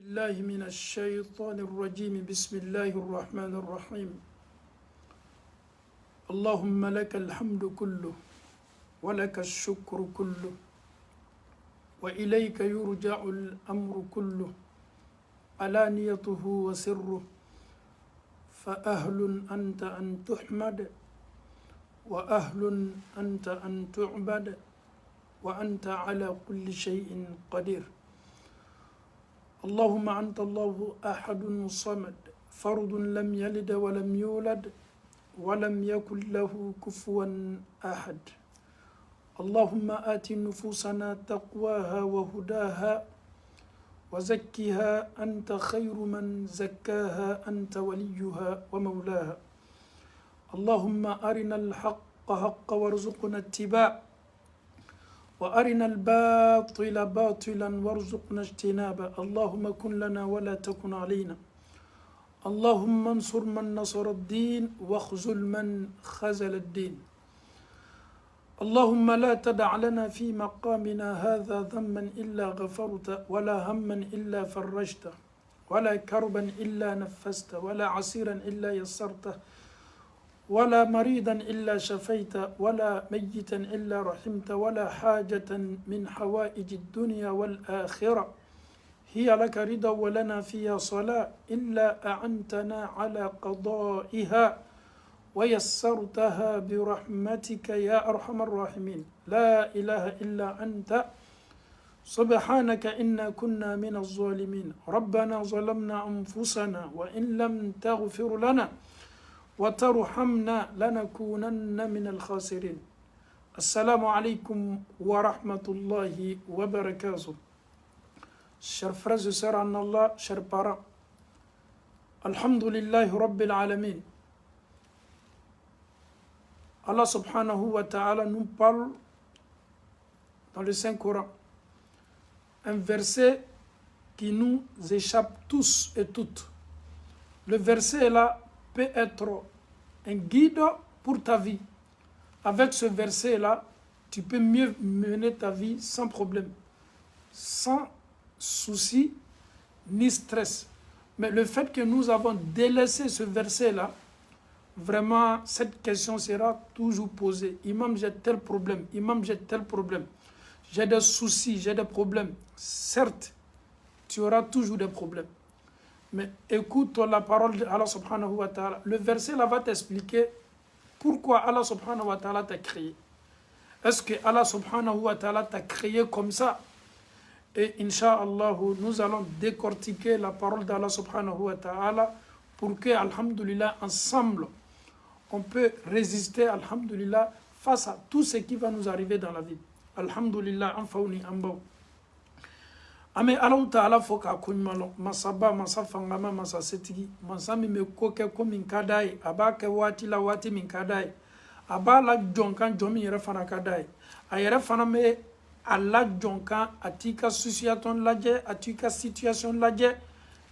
الله من الشيطان الرجيم بسم الله الرحمن الرحيم اللهم لك الحمد كله ولك الشكر كله وإليك يرجع الأمر كله علانيته وسره فأهل أنت أن تحمد وأهل أنت أن تعبد وأنت على كل شيء قدير اللهم أنت الله أحد صمد فرد لم يلد ولم يولد ولم يكن له كفوا أحد اللهم آت نفوسنا تقواها وهداها وزكها أنت خير من زكاها أنت وليها ومولاها اللهم أرنا الحق حقا وارزقنا اتباعه وأرنا الباطل باطلا وارزقنا اجتنابه اللهم كن لنا ولا تكن علينا اللهم انصر من نصر الدين واخذل من خذل الدين اللهم لا تدع لنا في مقامنا هذا ذنبا إلا غفرته ولا هما إلا فرجته ولا كربا إلا نفسته ولا عسيرا إلا يسرته ولا مريضا إلا شفيت ولا ميتا إلا رحمت ولا حاجة من حوائج الدنيا والآخرة هي لك رضا ولنا فيها صلاة إلا أعنتنا على قضائها ويسرتها برحمتك يا أرحم الراحمين لا إله إلا أنت سبحانك إنا كنا من الظالمين ربنا ظلمنا أنفسنا وإن لم تغفر لنا وترحمنا لنكونن من الخاسرين السلام عليكم ورحمة الله وبركاته chers frères et sœurs en Allah, chers parents, Alhamdulillah Rabbil Alamin. Allah subhanahu wa ta'ala nous parle dans le Saint-Coran, un verset qui nous échappe tous et toutes. Le verset là peut être un guide pour ta vie. Avec ce verset là, tu peux mieux mener ta vie sans problème, sans souci ni stress. Mais le fait que nous avons délaissé ce verset-là, vraiment, cette question sera toujours posée. Imam, j'ai tel problème. Imam, j'ai tel problème. J'ai des soucis, j'ai des problèmes. Certes, tu auras toujours des problèmes. Mais écoute la parole d'Allah subhanahu wa ta'ala. Le verset-là va t'expliquer pourquoi Allah subhanahu wa ta'ala t'a créé. Est-ce que Allah subhanahu wa ta'ala t'a créé comme ça? Et Inch'Allah, nous allons décortiquer la parole d'Allah subhanahu wa ta'ala pour que, alhamdulillah, ensemble, on peut résister, alhamdulillah, face à tout ce qui va nous arriver dans la vie. Alhamdulillah, en fauni, en bas. Ame Allah ta'ala foka kunymalo, masaba, masafangama, masasetigi, masami me koke ko min kadai, abake wati la wati min kadai, abala jonkan jomi yere fana kadai, ayere fana me Allah jonkan atika situation laje atika situation laje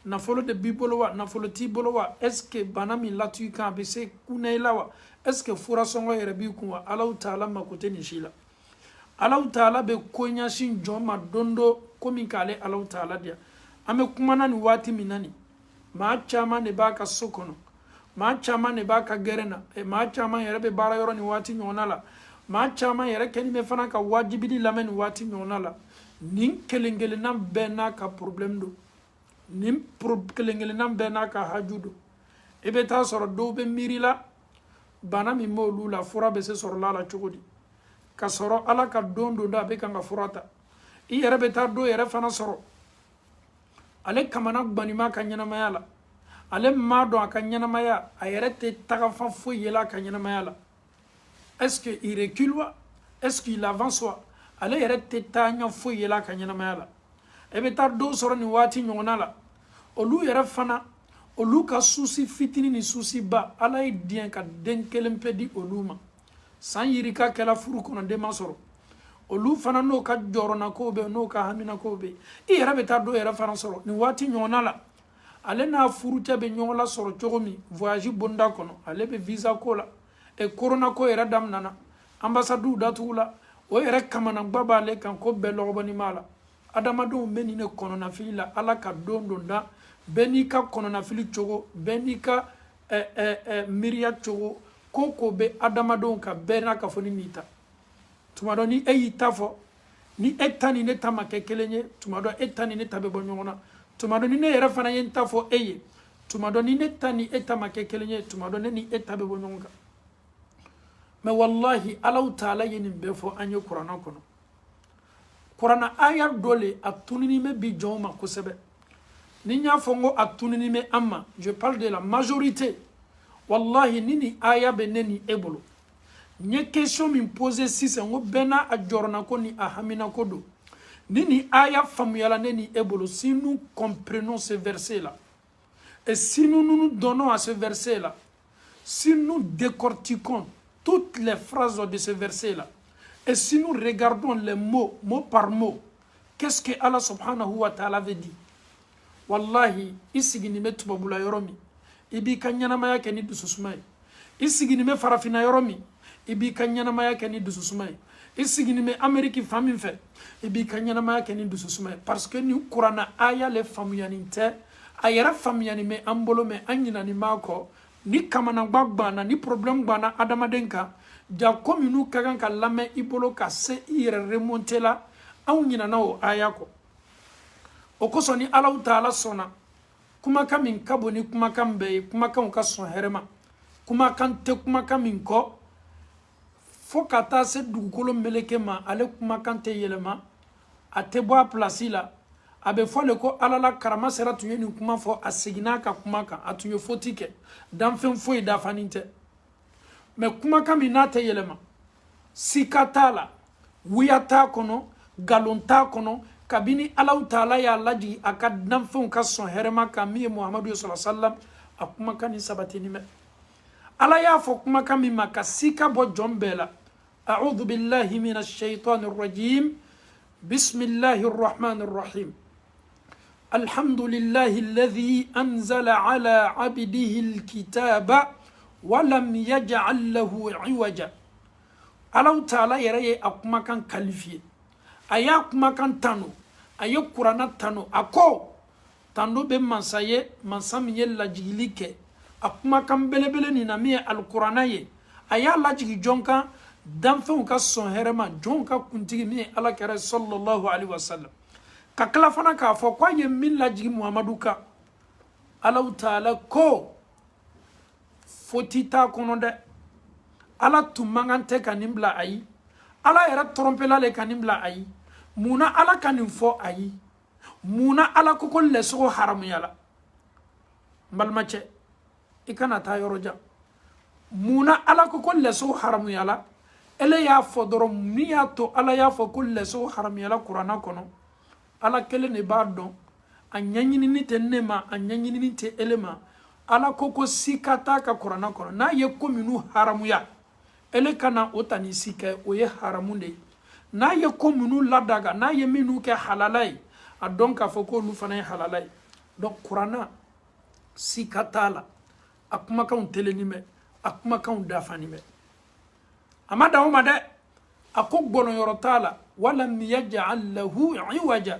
nafolo de bibolowa nafolo ti bolowa est-ce que banami latu kan bese kunailawa est-ce que fura songo yere bi kunwa Allah ta'ala makote ni shila Allah ta'ala be konya shin joma dondo komi kale Allah ta'ala dia ame kumana ni wati minani ma chama ne baka sokono ma chama ne baka gerena e ma chama yere be bara yoro ni wati nyonala ma chama yere keni me fana ka wajibidi lamen wati nyonala nin kelengele nam bena ka problem do nin kelengele nam bena ka hajudo ebe ta soro do be mirila bana mi molu la fura be se soro la chugudi ka soro ala ka dondo da be kanga furata i yere be ta do yere fana soro ale kamana gbanima ka nyana mayala ale ma do ka nyana maya a yere te taga fa fo yela ka nyana mayala. Est-ce qu'il recule? Est-ce qu'il avance? Allez, il y a des tâches fouillées là, quand il y a mal. Et bien, t'as deux sur une wati nyonala. Olu y a fana. Olu ka souci fitini ni souci ba. Allah est bien ka denkelem pedi oluma. Sans yirika kela furu kono demasoro. Olu fana no ka jorona kobe no ka hamina kobe. I yara beta do yara fana soro. Ni wati nyonala. Ale na furu tebe nyola soro chogomi. Voyage bonda kono. Ale be visa kola. E corona ko era dam nana ambassadu datula o era kamana baba le kan ko be lobani mala adamadenw bɛ nin de kɔnɔnafili la ala ka don da bɛɛ n'i ka kɔnɔnafili cogo bɛɛ n'i ka miiriya cogo ko bɛ adamadenw ka bɛɛ n'a ka fɔ ni n'i ta tuma dɔ ni e y'i ta fɔ ni e ta ni ne ta ma kɛ kelen ye tuma dɔ e ta ni ne ta bɛ bɔ ɲɔgɔn na tuma dɔ ni ne yɛrɛ fana ye n ta fɔ e ye tuma dɔ ni ne ta ni e ta ma kɛ kelen ye tuma dɔ ne ni e ta bɛ bɔ ɲɔgɔn kan mais wallahi Allahu Taala ye nin bɛɛ fɔ an ye kuranɛ kɔnɔ kuranɛ aya dɔ le a tununi bɛ bi jɔnw ma kosɛbɛ ni n y'a fɔ n ko a tununi bɛ an ma je parle de la majorité wallahi ni nin aya bɛ ne ni e bolo n ye question min posé sisan n ko bɛɛ n'a a jɔrɔna ko ni a hamina ko don ni nin aya faamuyala ne ni e bolo si nous comprenons ce verset là et si nous nous donnons à ce verset là si nous décortiquons toutes les phrases de ce verset là et si nous regardons les mots mot par mot qu'est-ce que Allah subhanahu wa ta'ala veut dire wallahi isigini me tubabula yoromi ibi ka ɲanamaya kɛ ni dususuma ye i sigini bɛ farafina yɔrɔ min i b'i ka ɲanamaya kɛ ni dususuma ye i sigini bɛ Amérique fan min fɛ i b'i ka ɲanamaya kɛ ni dususuma ye parce que ni kuranna aya le faamuyani tɛ a yɛrɛ faamuyani bɛ an bolo mɛ an ɲinani b'a kɔ ni kamanagba banna ni problème banna adamaden kan ja ko minnu ka kan ka lamɛn i bolo ka se i yɛrɛ remonter la anw ɲinana o aya kɔ o kosɔn ni Allahu Taala sɔnna kumakan min ka bon ni kumakan bɛɛ ye kumakanw ka sɔn hɛrɛ ma kumakan tɛ kumakan min kɔ fo ka taa se dugukolo meleke ma ale kumakan tɛ yɛlɛma a tɛ bɔ a place la a bɛ fɔ le ko Ala la karama sera tun ye nin kuma fɔ a seginna a ka kuma kan a tun ye faute kɛ danfɛn foyi dafanin tɛ mais kumakan min n'a tɛ yɛlɛma sika t'a la wuya t'a kɔnɔ nkalon t'a kɔnɔ kabini Allahu Taala y'a lajigi a ka danfɛnw ka sɔn hɛrɛma kan min ye Muhamadu sallallahu alaihi wasallam a kumakan ni sabatini mɛ Ala y'a fɔ kumakan min ma ka sika bɔ jɔn bɛɛ la a'udhu billahi minash shaitanir rajim bismillahir rahmanir rahim alhamdulillahi alladhi anzala ala abdihi alkitaba wa lam yaj'al lahu iwaja Allahu Taala yɛrɛ ye a kumakan qualifié a y'a kumakan tanu a ye kuranna tanu a ko tando bɛ mansa ye mansa min ye lajigili kɛ a kumakan belebele nin na min ye alikuranna ye a y'a lajigi jɔn kan danfɛnw ka sɔn hɛrɛ ma jɔnw ka kuntigi min ye alakira sallallahu alaihi wasallam ka tila fana k'a fɔ ko a ye min lajigi Muhamadu kan Allahu Taala ko foti t'a kɔnɔ dɛ Ala tun man kan tɛ ka nin bila a ye Ala yɛrɛ trompela le ka nin bila a ye munna Ala ka nin fɔ a ye munna Ala ko ko lɛsogo haramuyala n balimacɛ i kana taa yɔrɔ jan munna Ala ko ko lɛsogo haramuyala ele y'a fɔ dɔrɔn min y'a to Ala y'a fɔ ko lɛsogo haramuyala kuranna kɔnɔ Ala kelen de b'a dɔn a ɲɛɲinini tɛ ne ma a ɲɛɲinini tɛ ele ma Ala ko ko sika t'a ka kuranna kɔnɔ n'a ye ko minnu haramuya ele kana o ta ni sika o ye haramu de ye n'a ye ko minnu ladaga n'a ye minnu kɛ halala ye a dɔn k'a fɔ ko olu fana ye halala ye donc kuranna sika t'a la a kumakanw teleni bɛ a kumakanw dafani bɛ a ma dan o ma dɛ a ko gbɔnɔyɔrɔ t'a la walam yaj'al lahu iwaja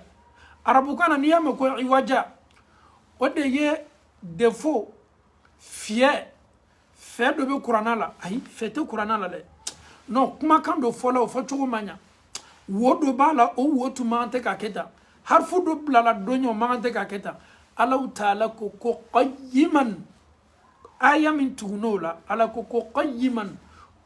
arabukan na n'i y'a mɛn ko iwaja o de ye défaut fiyɛ fɛ dɔ bɛ kuranna la ayi fɛ tɛ kuranna la dɛ non kumakan dɔ fɔla o fɔcogo man ɲa wo dɔ b'a la o wo tun man tɛ ka kɛ tan harifu dɔ bilala dɔ ɲɛ o man tɛ ka kɛ tan Allahu Taala ko ko qayyiman aya min tugun'o la Ala ko ko qayyiman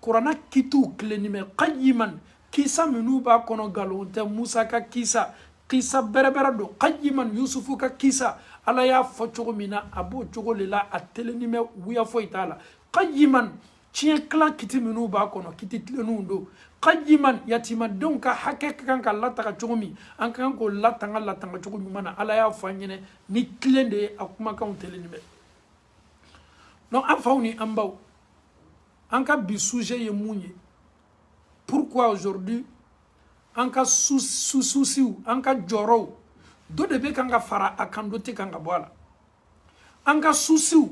kuranna kitiw tilenni bɛ qayyiman kisa minnu b'a kɔnɔ nkalon tɛ Musa ka kisa bɛrɛbɛrɛ don qayyiman Yusufu ka kisa Ala y'a fɔ cogo min na a b'o cogo de la a teleni bɛ wuya foyi t'a la qayyiman tiɲɛ kilan kiti minnu b'a kɔnɔ kiti tilennenw don qayyiman yatimadenw ka hakɛ ka kan ka lataga cogo min an ka kan k'o latanga cogo ɲuman na Ala y'a fɔ an ɲɛna ni tilen de ye a kumakanw teleni bɛ donc an faw ni an baw an ka bi sujet ye mun ye pourquoi aujourd'hui an ka souciw an ka jɔrɔw dɔ de bɛ kan ka fara a kan dɔ tɛ kan ka bɔ a la an ka souciw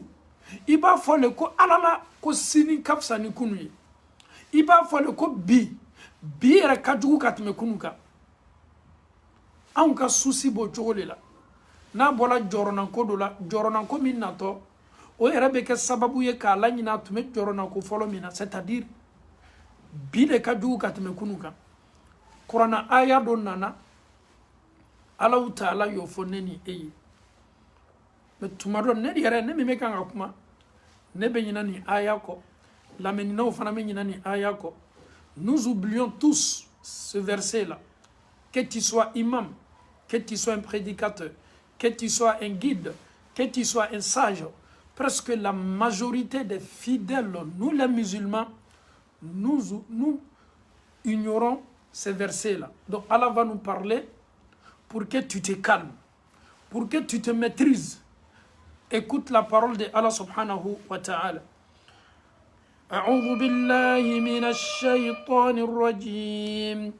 i b'a fɔ le ko Ala la ko sini ka fisa ni kunu ye i b'a fɔ le ko bi yɛrɛ ka jugu ka tɛmɛ kunu kan anw ka souci bo cogo de la n'a bɔra jɔrɔnanko dɔ la jɔrɔnanko min natɔ o yɛrɛ bɛ kɛ sababu ye k'a laɲina tun bɛ jɔrɔnanko fɔlɔ min na c'est-à-dire bi de ka jugu ka tɛmɛ kunu kan kuranna aya dɔ nana Allahu Taala y'o fɔ ne ni e ye mais tuma dɔ ne yɛrɛ ne min bɛ kan ka kuma ne bɛ ɲina nin aya kɔ lamɛninaw fana bɛ ɲina nin aya kɔ nous oublions tous ce verset là que tu sois imam, que tu sois un prédicateur, que tu sois un guide, que tu sois un sage, presque la majorité des fidèles, nous les musulmans, nous ignorons ces versets-là. Donc Allah va nous parler pour que tu te calmes, pour que tu te maîtrises. Écoute la parole de Allah subhanahu wa ta'ala. أعوذ بالله من الشيطان الرجيم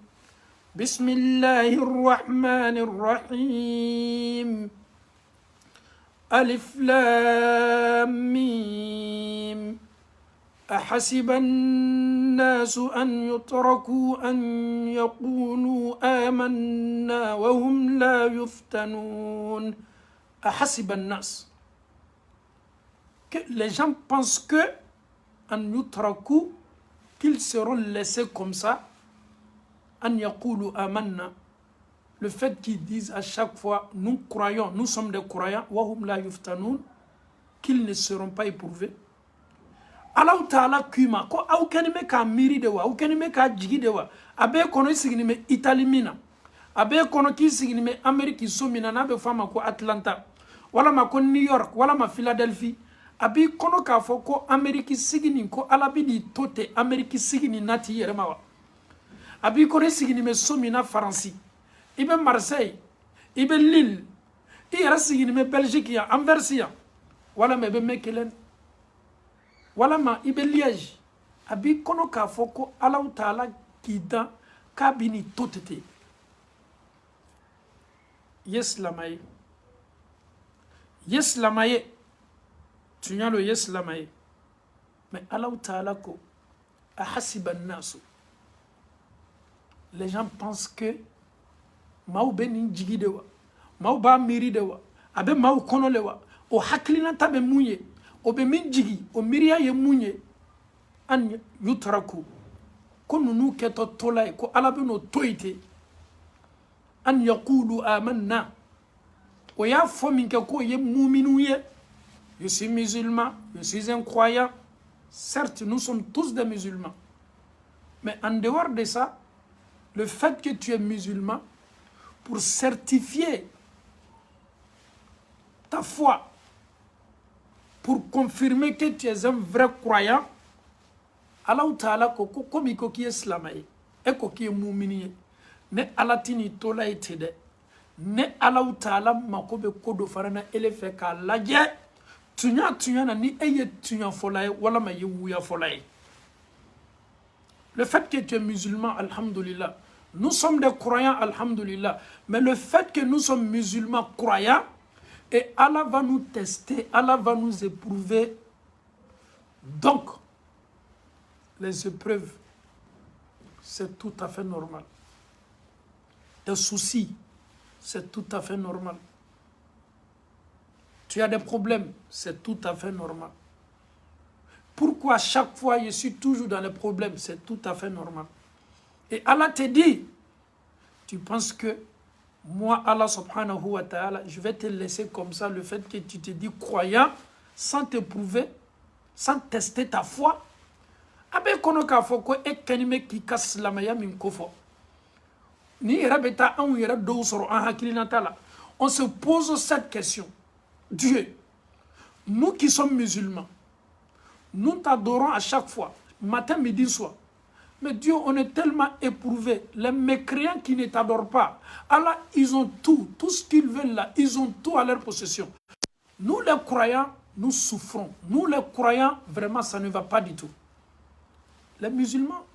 بسم الله الرحمن الرحيم ألف لام ميم أحسب الناس أن يتركوا أن يقولوا آمنا وهم لا يفتنون أحسب الناس que les gens pensent que أن يتركوا qu'ils seront laissés comme ça An yaqulu amanna, le fait qu'ils disent à chaque fois nous croyons, nous sommes des croyants, wa hum la yuftanoun, qu'ils ne seront pas éprouvés. Allah Ta'ala kuma ko aw kanime ka miri de wa aw kanime ka jigi de wa abe kono sigini me Italy mina abe kono ki sigini me America so mina na be fama ko Atlanta wala ma ko New York wala ma Philadelphia abi kono ka fo ko America sigini ko alabi di tote America sigini nati yere ma wa abi kono sigini me somina France ibe Marseille ibe Lille i yara sigini me Belgique ya Anvers ya wala me be Mekelen wala ma ibe Liège abi kono ka foko Allah Taala kita kabini totete yes lamaye tu nya lo yes lamaye mais Allah Taala ko ahasiba nasu. Les gens pensent que Mao benin jigi dewa, Mao ba miri dewa, abe Mao kono lewa, o haklina tabe munye, o be min jigi, o miria ye munye, an yutraku, ko nunu keto tolai, ko alabe no toite, an yakulu amanna, o ya fominke ko ye muminu ye, je suis musulman, je suis un croyant, certes nous sommes tous des musulmans, mais en dehors de ça, le fait que tu es musulman, pour certifier ta foi, pour confirmer que tu es un vrai croyant, Allah Ta'ala ko komi ko ki islamaye, e ko ki muminiye, ne Allah tini tola etede, ne Allah Ta'ala makobe kodo farana elefe ka laje, tunya na ni eye tunya folaye, wala ma ye wuya folaye. Le fait que tu es musulman, alhamdulillah, nous sommes des croyants, alhamdulillah. Mais le fait que nous sommes musulmans croyants, et Allah va nous tester, Allah va nous éprouver. Donc, les épreuves, c'est tout à fait normal. Les soucis, c'est tout à fait normal. Tu as des problèmes, c'est tout à fait normal. Pourquoi chaque fois je suis toujours dans les problèmes? C'est tout à fait normal. Et Allah te dit, tu penses que moi, Allah subhanahu wa ta'ala, je vais te laisser comme ça, le fait que tu te dis croyant, sans t'éprouver, sans tester ta foi. Abe kono ka foko e kanime ki kaslamaya min kofo. Ni rabeta an yera do soro an hakilinata la. On se pose cette question. Dieu, nous qui sommes musulmans, nous t'adorons à chaque fois, matin, midi, soir. Mais Dieu, on est tellement éprouvés. Les mécréants qui ne t'adorent pas, Allah, ils ont tout ce qu'ils veulent là, ils ont tout à leur possession. Nous les croyants, nous souffrons. Nous les croyants, vraiment, ça ne va pas du tout. Les musulmans,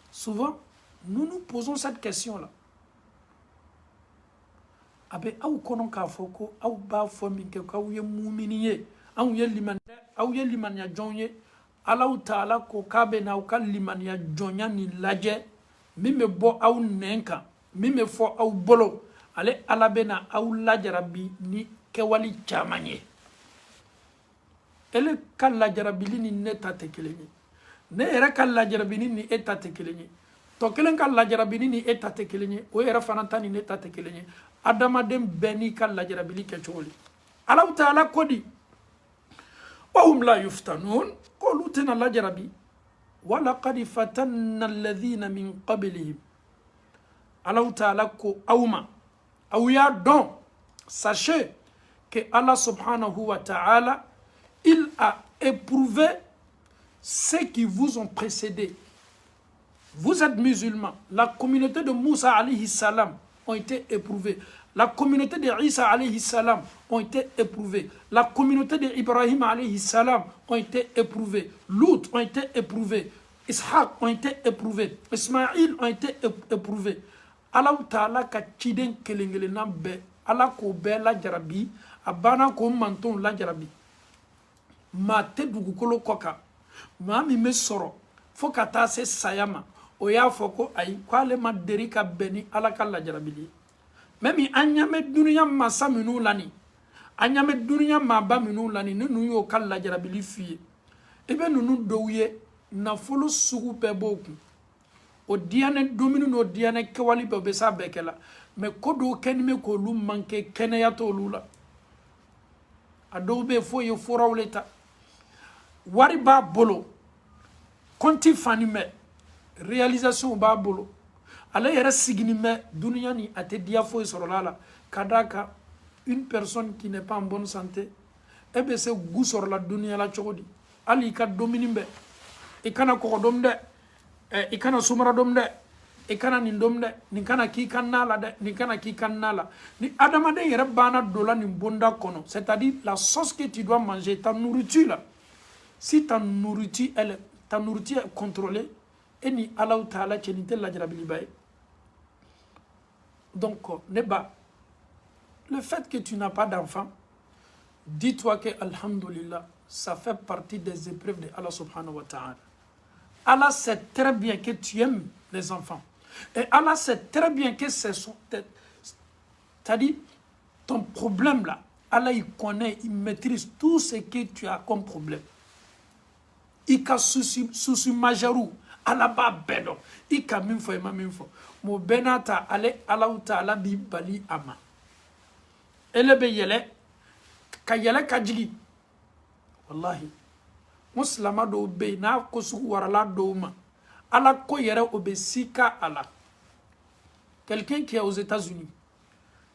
souvent, nous nous posons cette question-là. Abe aw kono ka foko aw ba fo min ke ka ye muminiye aw ye liman ya jonye Allah Ta'ala ko kabe na ka liman ya jonya ni laje mi me bo aw nenka mi me fo aw bolo ale ala bena aw lajarabi ni kewali caman ye ele ka lajarabili ni ne ta tɛ kelen ye ne yɛrɛ ka lajarabini ni e ta tɛ kelen ye tɔ kelen ka lajarabini ni e ta tɛ kelen ye o yɛrɛ fana ta ni ne ta tɛ kelen ye adamaden bɛɛ n'i ka lajarabili kɛcogo le Allahu Ta'ala ko di wahum la yuftanun k'olu tɛna lajarabi walaqad fatanna alladhina min qablihim Allahu Ta'ala ko aw ma aw y'a dɔn sachez que Allah subhanahu wa ta'ala il a éprouvé ceux qui vous ont précédé. Vous êtes musulmans. La communauté de Moussa alayhi salam ont été éprouvés. La communauté de Isa alayhi salam ont été éprouvés. La communauté de Ibrahim alayhi salam ont été éprouvés. Lut ont été éprouvés. Ishaq ont été éprouvés. Ismaïl ont été éprouvés. Allah Ta'ala ka ciden kelengele be Allah ko be la jarabi abana ko manton la jarabi ma te dugukolo koka ma mi me soro fo ka taa se sayama o y'a fɔ ko ayi ko ale ma deri ka bɛn ni ala ka lajarabili même an ɲamɛ duniya masa minnu lani an ɲamɛ duniya maaba minnu lani ni ninnu y'o ka lajarabili f'i ye i bɛ ninnu dɔw ye nafolo sugu bɛɛ b'o kun o diyanɛ dumuni n'o diyanɛ kɛwali bɛɛ o bɛ s'a bɛɛ kɛ la mais ko dɔw kɛni bɛ k'olu manqué kɛnɛya t'olu la a dɔw bɛ yen fo ye furaw le ta wari b'a bolo compte fani mɛ réalisation b'a bolo ale yɛrɛ sigini mɛ duniya ni a tɛ diya foyi sɔrɔla la ka d'a kan une personne qui n'est pas en bonne santé e bɛ se gu sɔrɔla duniya la cogo di hali i ka domini bɛ i kana kɔgɔ dom dɛ i kana sumara dom dɛ i kana nin dom dɛ nin kana k'i ka na la dɛ nin kana k'i ka na la ni adamaden yɛrɛ banna dɔ la nin bonda kɔnɔ c'est-à-dire la sauce que tu dois manger ta nourriture là si ta nourriture est contrôlée et ni Allah Ta'ala cɛ nin tɛ lajarabiliba ye donc ne ba le fait que tu n'as pas d'enfant dis-toi que alhamdulillah ça fait partie des épreuves de Allah subhanahu wa ta'ala. Allah sait très bien que tu aimes les enfants et Allah sait très bien que c'est c'est-à-dire ton problème là Allah il connaît, il maîtrise tout ce que tu as comme problème. Il ka souci majarou ala ba bedo I ka min fo ma min fo mo benata ale Allah Ta'ala bi bali ama ele be yele ka jigi wallahi muslima do be na ko su warala do ma ala ko yere obesika ala quelqu'un qui est aux États-Unis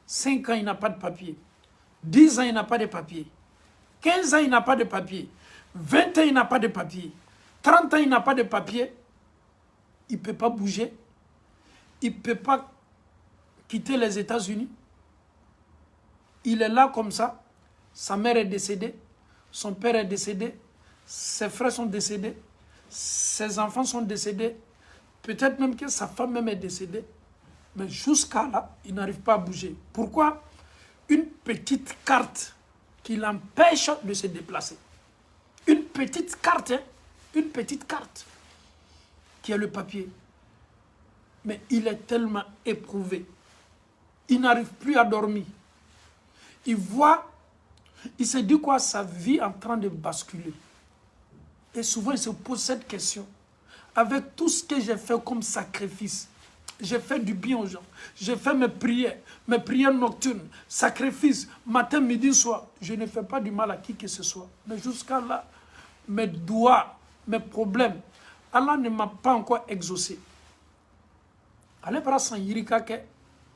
5 ans il n'a pas de papier 10 ans il n'a pas de papier 15 ans il n'a pas de papier 20 ans il n'a pas de papier 30 ans il n'a pas de papier il ne peut pas bouger il ne peut pas quitter les États-Unis il est là comme ça sa mère est décédée son père est décédé ses frères sont décédés ses enfants sont décédés peut-être même que sa femme même est décédée mais jusqu'à là il n'arrive pas à bouger. Pourquoi? Une petite carte qui l'empêche de se déplacer. Une petite carte, hein? Une petite carte qui est le papier. Mais il est tellement éprouvé. Il n'arrive plus à dormir. Il voit, il se dit quoi? Sa vie est en train de basculer. Et souvent il se pose cette question. Avec tout ce que j'ai fait comme sacrifice, j'ai fait du bien aux gens, j'ai fait mes prières nocturnes, sacrifices, matin, midi, soir. Je ne fais pas du mal à qui que ce soit. Mais jusqu'à là, mes doigts, mes problèmes, Allah ne m'a pas encore exaucé. Ale bara san yirika kɛ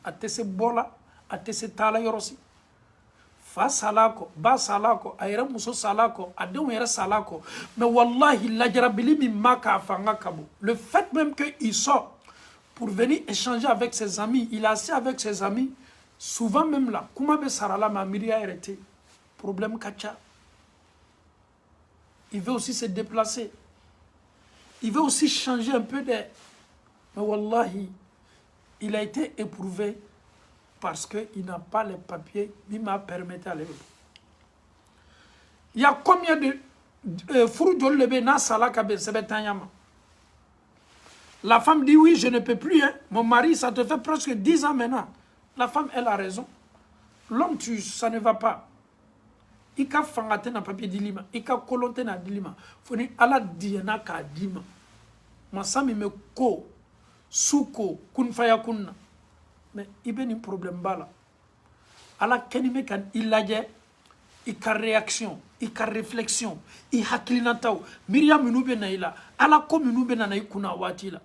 a tɛ se bɔ la a tɛ se taala yɔrɔ si fa sala kɔ ba sala kɔ a yɛrɛ muso sala kɔ a denw yɛrɛ sala kɔ mais wallahi lajarabili min ma k'a fanga ka bon le fait même que il sort pour venir échanger avec ses amis il est assis avec ses amis souvent même là kuma bɛ sara la ma miiriya yɛrɛ tɛ problème ka ca il veut aussi se déplacer il veut aussi changer un peu d'air mais wallahi il a été éprouvé parce qu'il n'a pas les papiers qui m'a permis d'aller. Il y a combien de la femme dit oui, je ne peux plus. Hein. Mon mari, ça te fait presque 10 ans maintenant. La femme, elle a raison. L'homme, ça ne va pas. Il ka fangate na papier dilima, il ka kolonte na dilima. Foni ala diana ka dima. Masami me ko, suko, kunfaya kunna. Mais il y a un problème là. Ala kenime kan ilaje, il ka réaction, il ka réflexion, il haklinataw. Miriam minube na ila, ala ko minube na ikuna wati la.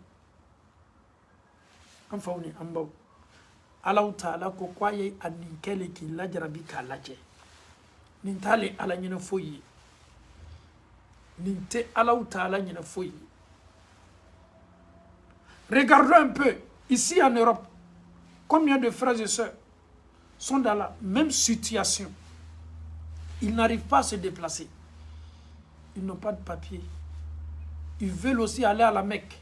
Amfauni ambaw. Ala ta'ala ko kwaye aninkele ki lajarabi ka laje. Nintale ala nyina foyi. Ninte ala ta'ala nyina foyi. Regardons un peu ici en Europe. Combien de frères et sœurs sont dans la même situation? Ils n'arrivent pas à se déplacer. Ils n'ont pas de papier. Ils veulent aussi aller à la Mecque.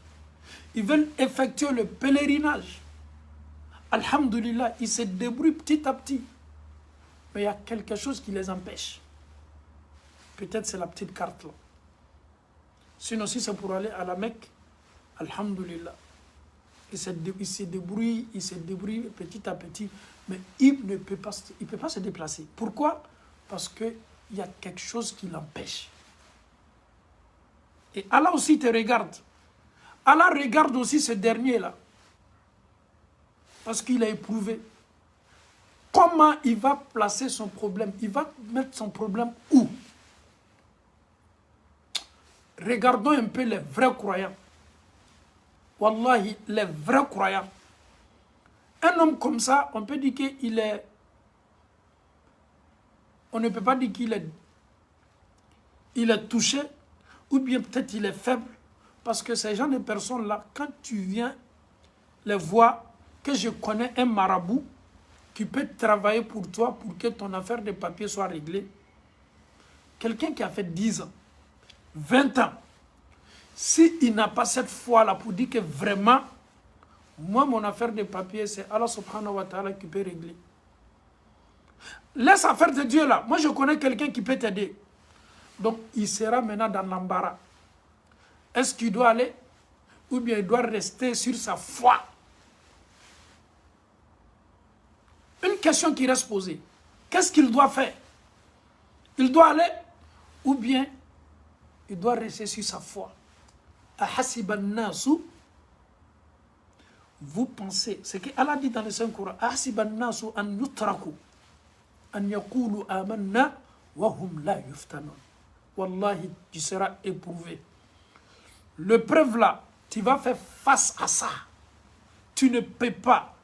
Ils veulent effectuer le pèlerinage. Alhamdulillah, ils se débrouillent petit à petit. Mais il y a quelque chose qui les empêche. Peut-être c'est la petite carte là. Sinon, si c'est pour aller à la Mecque, alhamdulillah. Il se débrouille petit à petit. Mais il ne peut pas se déplacer. Pourquoi? Parce qu'il y a quelque chose qui l'empêche. Et Allah aussi te regarde. Allah regarde aussi ce dernier-là. Parce qu'il a éprouvé. Comment il va placer son problème? Il va mettre son problème où? Regardons un peu les vrais croyants. Wallahi, les vrais croyants. Un homme comme ça, on peut dire qu'il est... On ne peut pas dire qu'il est... Il est touché, ou bien peut-être il est faible. Parce que ces gens de personnes-là, quand tu viens les voir, que je connais un marabout qui peut travailler pour toi pour que ton affaire de papier soit réglée. Quelqu'un qui a fait 10 ans, 20 ans, s'il n'a pas cette foi-là pour dire que vraiment, moi, mon affaire de papier, c'est Allah subhanahu wa ta'ala qui peut régler. Laisse affaire de Dieu là. Moi, je connais quelqu'un qui peut t'aider. Donc, il sera maintenant dans l'embarras. Est-ce qu'il doit aller ou bien il doit rester sur sa foi? Une question qui reste posée. Qu'est-ce qu'il doit faire? Il doit aller ou bien il doit rester sur sa foi? Ahasiban nasu, vous pensez, c'est que Allah dit dans le Saint-Coran, Ahasiban nasu an yutraku, an yakulu amanna, wa hum la yuftanon. Wallahi, tu seras éprouvé. L'épreuve là, tu vas faire face à ça. Tu ne peux pas.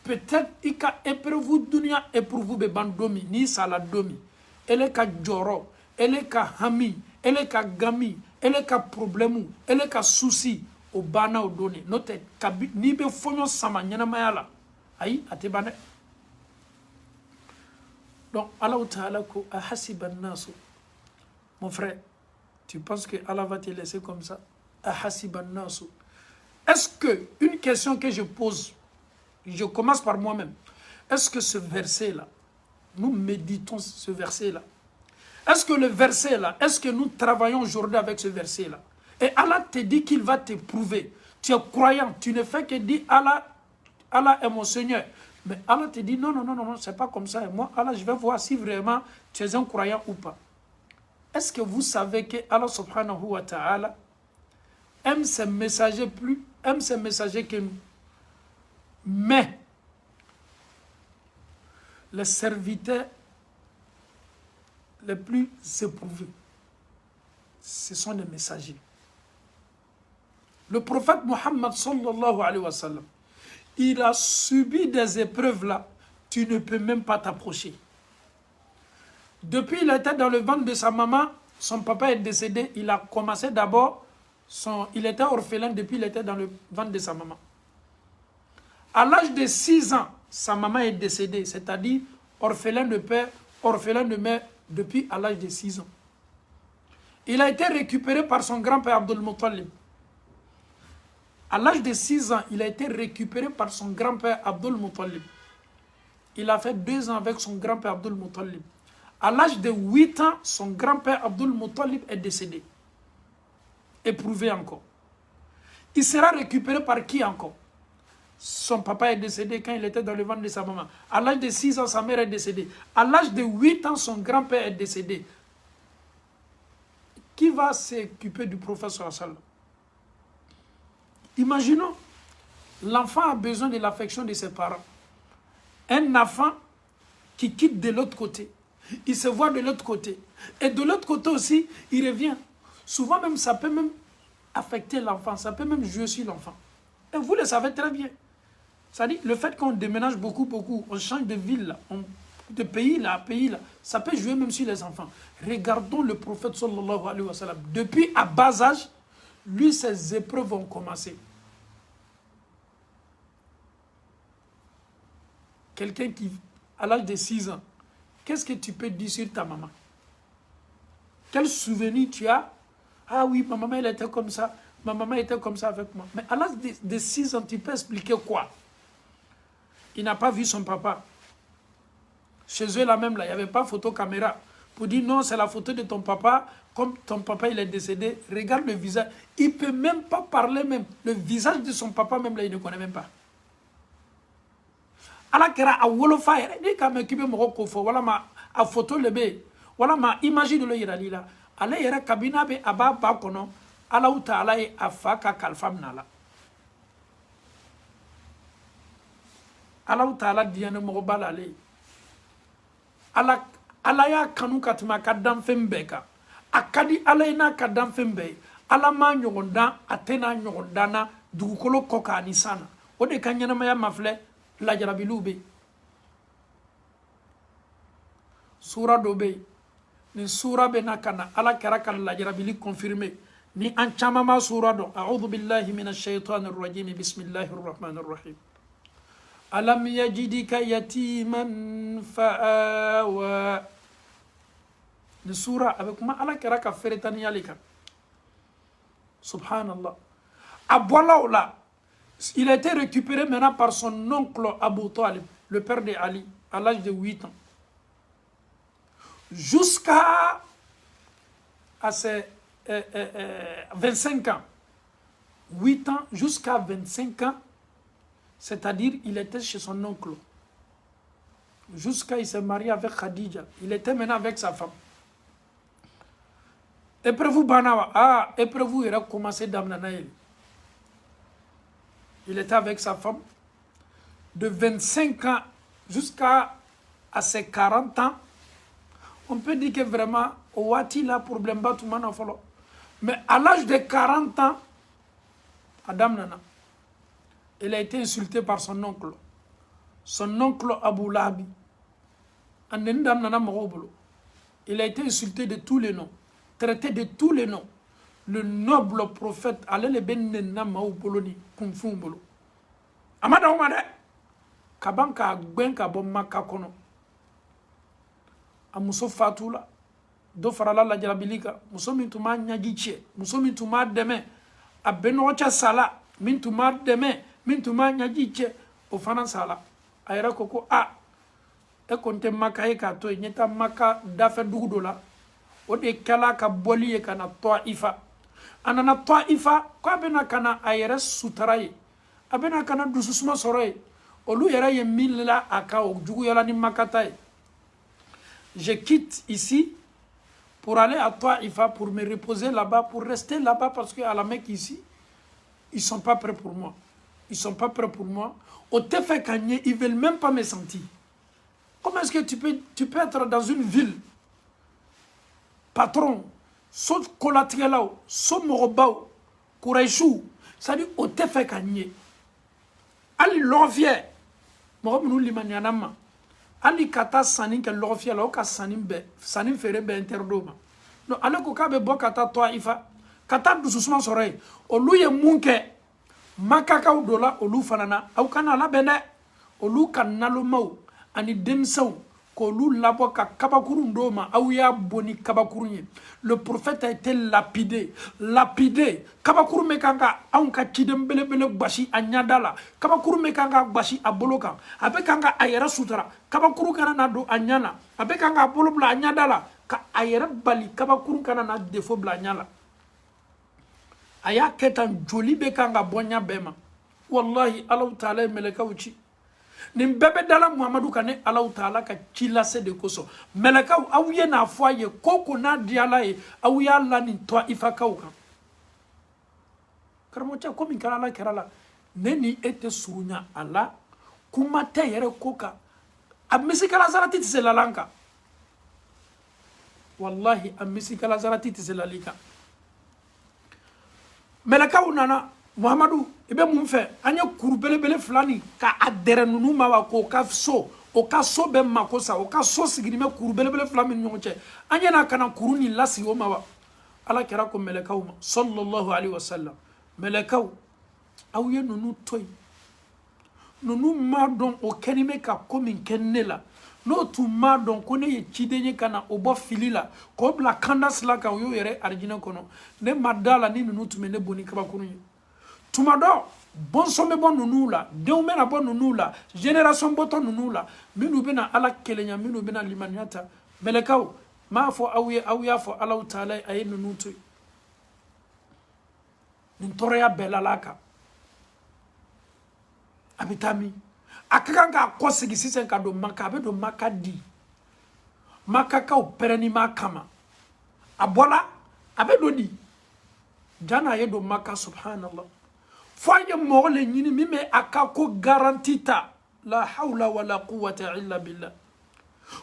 Peut-être qu'il y a épreuve dunia, épreuve bebandomi, ni saladomi. Elle est ka joro, elle est ka hami, elle est ka gami, elle est ka problème, elle est ka souci au bana au donné. Note kabi ni be fonyo sama nyana mayala. Ayi atebane. Donc Allah Ta'ala ko ahasiban nasu. Mon frère, tu penses que Allah va te laisser comme ça? Ahasiban nasu. Est-ce que une question que je pose, je commence par moi-même. Est-ce que ce verset-là, nous méditons ce verset-là? Est-ce que le verset-là, est-ce que nous travaillons aujourd'hui avec ce verset-là? Et Allah te dit qu'il va t'éprouver. Tu es croyant, tu ne fais que dire Allah, Allah est mon Seigneur. Mais Allah te dit non, non, non, non, c'est pas comme ça. Et moi, Allah, je vais voir si vraiment tu es un croyant ou pas. Est-ce que vous savez que Allah subhanahu wa ta'ala aime ses messagers que nous? Mais les serviteurs les plus éprouvés, ce sont les messagers. Le prophète Mohammed sallallahu alayhi wa sallam, il a subi des épreuves là, tu ne peux même pas t'approcher. Depuis il était dans le ventre de sa maman, son papa est décédé, il a commencé d'abord, il était orphelin depuis il était dans le ventre de sa maman. À l'âge de 6 ans, sa maman est décédée, c'est-à-dire orphelin de père, orphelin de mère, depuis à l'âge de 6 ans. Il a été récupéré par son grand-père Abdul Muttalib. À l'âge de 6 ans, il a été récupéré par son grand-père Abdul Muttalib. Il a fait 2 ans avec son grand-père Abdul Muttalib. À l'âge de 8 ans, son grand-père Abdul Muttalib est décédé. Éprouvé encore. Il sera récupéré par qui encore? son papa est décédé quand il était dans le ventre de sa maman. À l'âge de 6 ans, sa mère est décédée. À l'âge de 8 ans, son grand-père est décédé. Qui va s'occuper du prophète sallallahu alayhi wa sallam? Imaginons, l'enfant a besoin de l'affection de ses parents. Un enfant qui quitte de l'autre côté. Il se voit de l'autre côté. Et de l'autre côté aussi, il revient. Souvent même, ça peut même affecter l'enfant. Ça peut même jouer sur l'enfant. Et vous le savez très bien. C'est-à-dire, le fait qu'on déménage beaucoup, on change de ville, de pays là, ça peut jouer même sur les enfants. Regardons le prophète sallallahu alayhi wa sallam. Depuis à bas âge, lui, ses épreuves vont commencer. Quelqu'un qui, à l'âge de 6 ans, qu'est-ce que tu peux dire sur ta maman? Quel souvenir tu as? Ah oui, ma maman, elle était comme ça. Ma maman était comme ça avec moi. Mais à l'âge de 6 ans, tu peux expliquer quoi? Il n'a pas vu son papa. Chez eux, là même, là, il n'y avait pas photo caméra. Pour dire non, c'est la photo de ton papa. Comme ton papa, il est décédé, regarde le visage. Il ne peut même pas parler même. Le visage de son papa, même là, il ne connaît même pas. Ala kera a wolofa yɛrɛ ni ka mɛn k'i bɛ mɔgɔ ko fɔ walama a photo le bɛ yen walama image dɔ le yirali la ale yɛrɛ kabini a bɛ a b'a ba kɔnɔ Alahu Taala ye a fa ka kalifa minɛ a la Alahu Taala diɲɛ mɔgɔ ba l'ale ye Ala y'a kanu ka tɛmɛ a ka danfɛn bɛɛ kan a ka di Ala ye n'a ka danfɛn bɛɛ ye Ala m'a ɲɔgɔn dan a tɛ n'a ɲɔgɔn dan na dugukolo kɔ kan ani san na o de ka ɲɛnamaya ma filɛ lajarabilu bɛ sura dɔ bɛ yen ni sura bɛ na ka na Ala kɛra ka lajarabili confirmer ni an caman ma sura dɔn a'udhu billahi minash shaitanir rajim bismillahir rahmanir rahim alam yajidika yatiman fa'awa ni sura a bɛ kuma Ala kɛra ka feretaniyali kan subhanallah a bɔla o la. Il a été récupéré maintenant par son oncle Abu Talib, le père de Ali, à l'âge de 8 ans. Jusqu'à ses 25 ans. 8 ans jusqu'à 25 ans, c'est-à-dire il était chez son oncle. Jusqu'à il s'est marié avec Khadija. Il était maintenant avec sa femme. Épreuve Banawa, épreuve il a commencé d'Amnanaïl. Il était avec sa femme de 25 ans jusqu'à ses 40 ans. On peut dire que vraiment, Ouati là problème pas tout le monde. Mais à l'âge de 40 ans, Adam Nana, il a été insulté par son oncle. Son oncle Abu Lahabi. Il a été insulté de tous les noms, traité de tous les noms. Le noble prophète allait le benena maupoloni kumfumbolo amada umade kabanka gbenka bo makka kono amuso fatula do farala la jarabilika muso mintuma nyagiche muso mintuma deme abenocha sala mintuma deme mintuma nyagiche o fana sala ayra koko e konte makka e ka to nyeta makka dafa dugudola o de kala ka boli e kana Taifa anana Taifa ko abena kana ayere sutaraye abena kana dususuma soroye olu yera ye milla aka o jugu yala ni makata. Je quitte ici pour aller à Taifa pour me reposer là-bas, pour rester là-bas parce qu'à la Mecque ici ils sont pas prêts pour moi. Ils sont pas prêts pour moi. Au Tefe Kanye, ils veulent même pas me sentir. Comment est-ce que tu peux être dans une ville patron so kolatigɛlaw so mɔgɔbaw Quraishiw c'est-à-dire o tɛ fɛ ka ɲɛ hali lɔgɔfiyɛ mɔgɔ minnu limaniyana ma hali ka taa sanni kɛ lɔgɔfiyɛ la o ka sanni feere bɛɛ interdit o ma donc ale ko k'a bɛ bɔ ka taa Taifa ka taa dususuma sɔrɔ yen olu ye mun kɛ makakaw dɔ la olu fana na aw kana labɛn dɛ olu ka nalomaw ani denmisɛnw k'olu labɔ ka kabakurun d'o ma aw y'a boni kabakurun ye. Le prophète a été lapidé kabakurun bɛ kan ka anw ka ciden belebele gbasi a ɲada la kabakurun bɛ kan ka gbasi a bolo kan a bɛ kan ka a yɛrɛ sutura kabakuru kana na don a ɲa na a bɛ kan ka bolo bila a ɲada la ka a yɛrɛ bali kabakuru kana na défaut bila a ɲa la a y'a kɛ tan joli bɛ kan ka bɔ ɲa bɛɛ ma wallahi Allah ta'ala meleka uchi nim bebe dala Muhammadu kane Allah ta'ala ka chila se de koso meleka awye na afoye koko na diala e awya la ni to ifaka uka karamocha ko min kala kerala neni ete surunya ala kuma te yere koka amisikala zarati tiselalanka wallahi amisikala zarati tiselalika meleka unana Muhammadu ibe mun fe anya kuru belebele flani ka adere nunu ma wa ko ka so o ka so be makosa o ka so sigiri me kuru belebele flami nyonche anya na kana kuru ni lasi o ma wa ala kira ko meleka uma sallallahu alaihi wasallam meleka aw ye nunu toy nunu ma don o kenime ka ko min kennela no tu ma don ko ne ye chidenye kana o bo filila ko bla kandas la ka yo yere arjina kono ne madala ni nunu tu me ne boni kaba kunu tumado bon somme bon nunula deume na bon nunula génération boto nunula minu bina ala kelenya minu bina limaniata melekaw ma fo awya fo Allah taala ay nunutu ntoreya belalaka abitami akakanga ko sigi sisen ka do maka be do maka di maka ka operani makama abola abedo di jana ye do maka subhanallah foye mole nyini mime akako garantita la hawla wala quwwata illa billah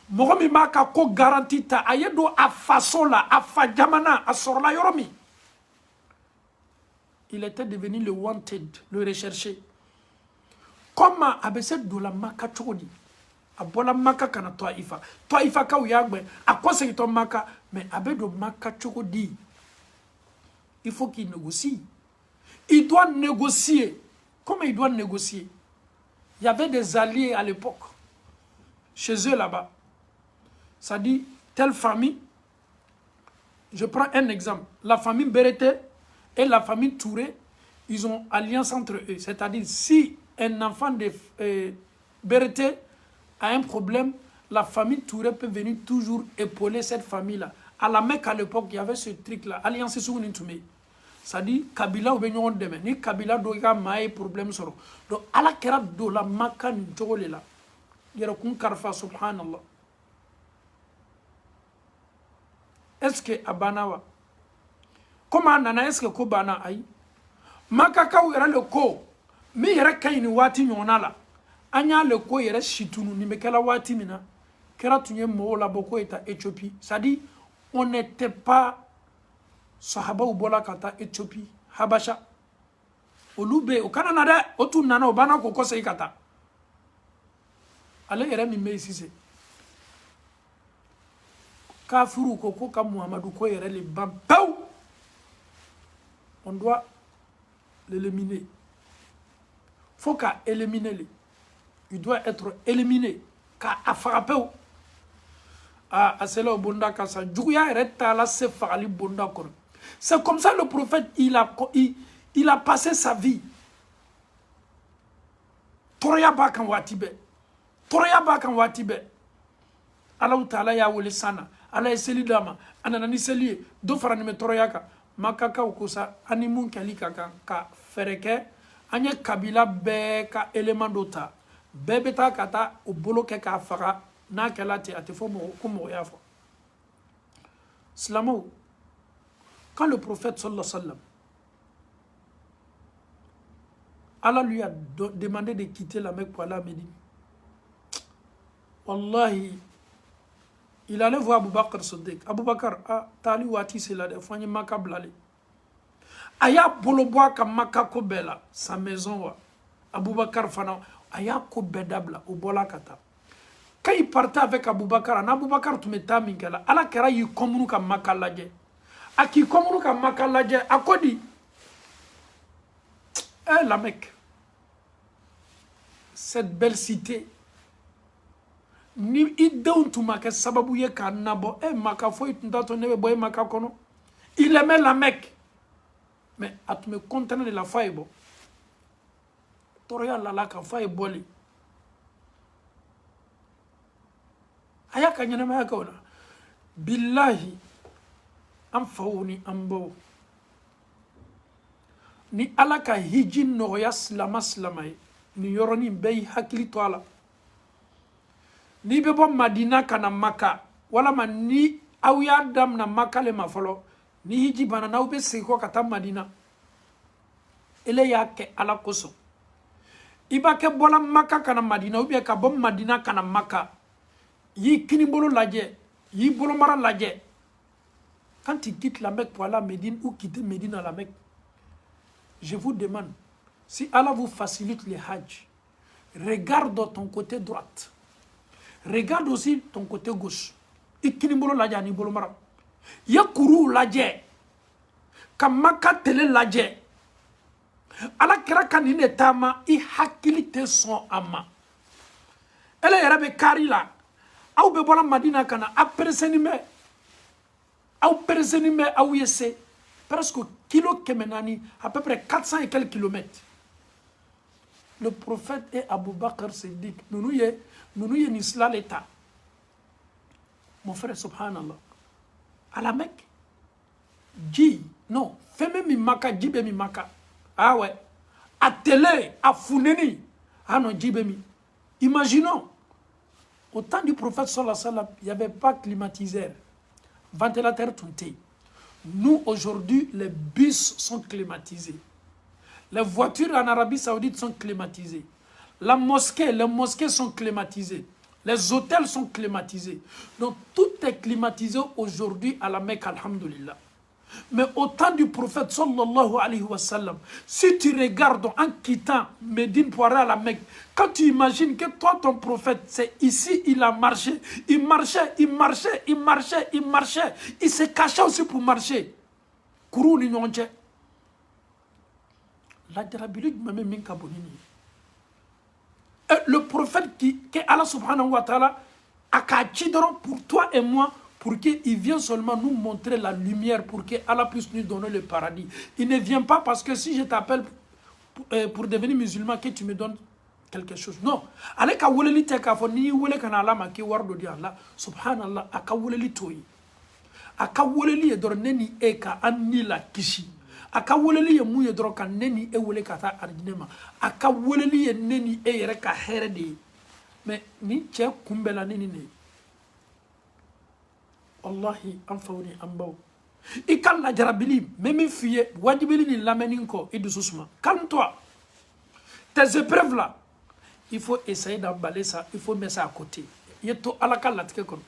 mo mi maka ko garantita ayedo afasola afajamana asorla yoromi il était devenu le wanted le recherché comment abese do la maka chodi abola maka kana toifa ka uyagbe akose to maka mais abedo maka chodi il faut qu'il négocie. Il doit négocier. Comment il doit négocier? Il y avait des alliés à l'époque, chez eux là-bas. Ça dit, telle famille, je prends un exemple. La famille Berete et la famille Touré, ils ont alliance entre eux. C'est-à-dire, si un enfant de Berete a un problème, la famille Touré peut venir toujours épauler cette famille-là. À la Mecque, à l'époque, il y avait ce truc-là, alliance sur Nintoumé. Ça dit, Kabila ou Benyon deme, ni Kabila doit maye problème soro. Donc, à la kera do la maka ni jole la. Yera kun karfa subhanallah. Est-ce que abanawa? Comment nana est-ce que ko bana ay? Maka ka yera le ko. Mi yera kay ni wati nyona la. Anya le ko yera shitunu ni mekela wati mina. Kera tunye mo la boko eta Éthiopie. Ça dit, on n'était pas sahaba ubola kata Éthiopie habasha olube okana nada otu nana obana ko sei kata ale yere mi meisise kafuru ko ka Muhammadu ko yere le bampau on doit l'éliminer. Faut qu'à éliminer le. Il doit être éliminé qu'à frapper. Ah, c'est là au bonda kasa juguya reta la se farali bonda kon. C'est comme ça le prophète il a passé sa vie. Toroya ba kan watibe. Toroya ba kan watibe. Allah Ta'ala ya wole sana. Allah eseli dama. Anana ni seli do farani me toroya ka. Makaka ukusa animun kalika ka fereke anye kabila be ka element dota. Bebeta kata o bolo ke ka fara na kelati atefo mo kumo yafo. Slamo. Quand le prophète sallallahu alayhi wa sallam, Allah lui a demandé de quitter la Mecque pour aller à Médine. Wallahi, il allait voir Abu Bakr Siddiq. Abu Bakr, tali wati c'est là, des fois il m'a kablali. Aya boloboa ka maka ko bela sa maison wa. Abu Bakr fana aya ko bedabla au bola kata. Quand il partait avec Abu Bakr, Abu Bakr tu meta mingela. Ala kera yi komunu ka maka laje. Aki komunu ka maka laje akodi. La Mecque, cette belle cité, ni idéon tu maka sababu ye ka nabo maka foi tundato nebe boy maka kono. Il aimait la Mecque, mais à tu me contenir de la faille toroya la ka faille boli. Aya ka nyana ma ka ona. Billahi am fawni ambo. ni ala ka hiji nogoya silama ye ni yoroni bɛɛ hakili to ala ni bɛ bɔ madina kana maka walama ni aw y'a damina maka le ma fɔlɔ ni hiji bana n'aw bɛ segin kɔ ka taa madina ele y'a kɛ ala kosɔn i b'a kɛ bɔla maka kana madina ou bien ka bɔ madina kana maka y'i kinibolo lajɛ y'i bolomara lajɛ quand tu quittes la Mecque pour aller à Médine ou quitter Médine à la Mecque, je vous demande, si Allah vous facilite les hajj, regarde ton côté droite, regarde aussi ton côté gauche. Ikinibolo lajɛ ni bolomara. Ya kuru lajɛ, ka maka tele lajɛ. Ala kira ka nin de taama i hakili tɛ sɔn a ma. Ele yɛrɛ bɛ kari la. Aw bɛ bɔra Madina ka na a pereseni bɛ. Aw pereseni bɛ aw ye se. Presque kilo 400, à peu près 400 et quelques kilomètres. Le prophète et Abu Bakr Siddiq, nous y ni cela l'état. Mon frère, subhanallah. À la Mecque, ji, non, femme mi maka, jibe mi maka. Ah ouais. À télé, à Founeni. Ah non, Djibemi. Imaginons, au temps du prophète sallallahu alayhi wa sallam, il n'y avait pas climatiseur. Ventilateur tunté. Nous, aujourd'hui, les bus sont climatisés. Les voitures en Arabie Saoudite sont climatisées. Les mosquées sont climatisées. Les hôtels sont climatisés. Donc, tout est climatisé aujourd'hui à la Mecque, alhamdulillah. Mais au temps du prophète sallallahu alayhi wa sallam, si tu regardes en quittant Médine pour aller à la Mecque, quand tu imagines que toi, ton prophète, c'est ici, il a marché, il marchait, il marchait, il marchait, il marchait, il se cachait aussi pour marcher. Kourou ni nyonche. La dérabilité même minka bonini. Le prophète que Allah subhanahu wa ta'ala a caché pour toi et moi, pour qu'il vienne seulement nous montrer la lumière, pour que Allah puisse nous donner le paradis. Il ne vient pas parce que si je t'appelle pour devenir musulman, que tu me donnes quelque chose. Non. Allez, ka woleli te ka fo ni wole kana Allah ma ki wardo di Allah. Subhanallah, aka woleli toyi. Aka woleli e dor neni e ka anni la kishi. Aka woleli e mu e dor ka neni e wole ka ta arjinema. Aka woleli e neni e yere ka here de. Mais ni che kumbela nini ne. Wallahi anfawni ambaw ikal la jarabili même fiye wajibili ni lameninko et doucement calme-toi. Tes épreuves là, il faut essayer d'emballer ça, il faut mettre ça à côté. Yeto alaka latike kon.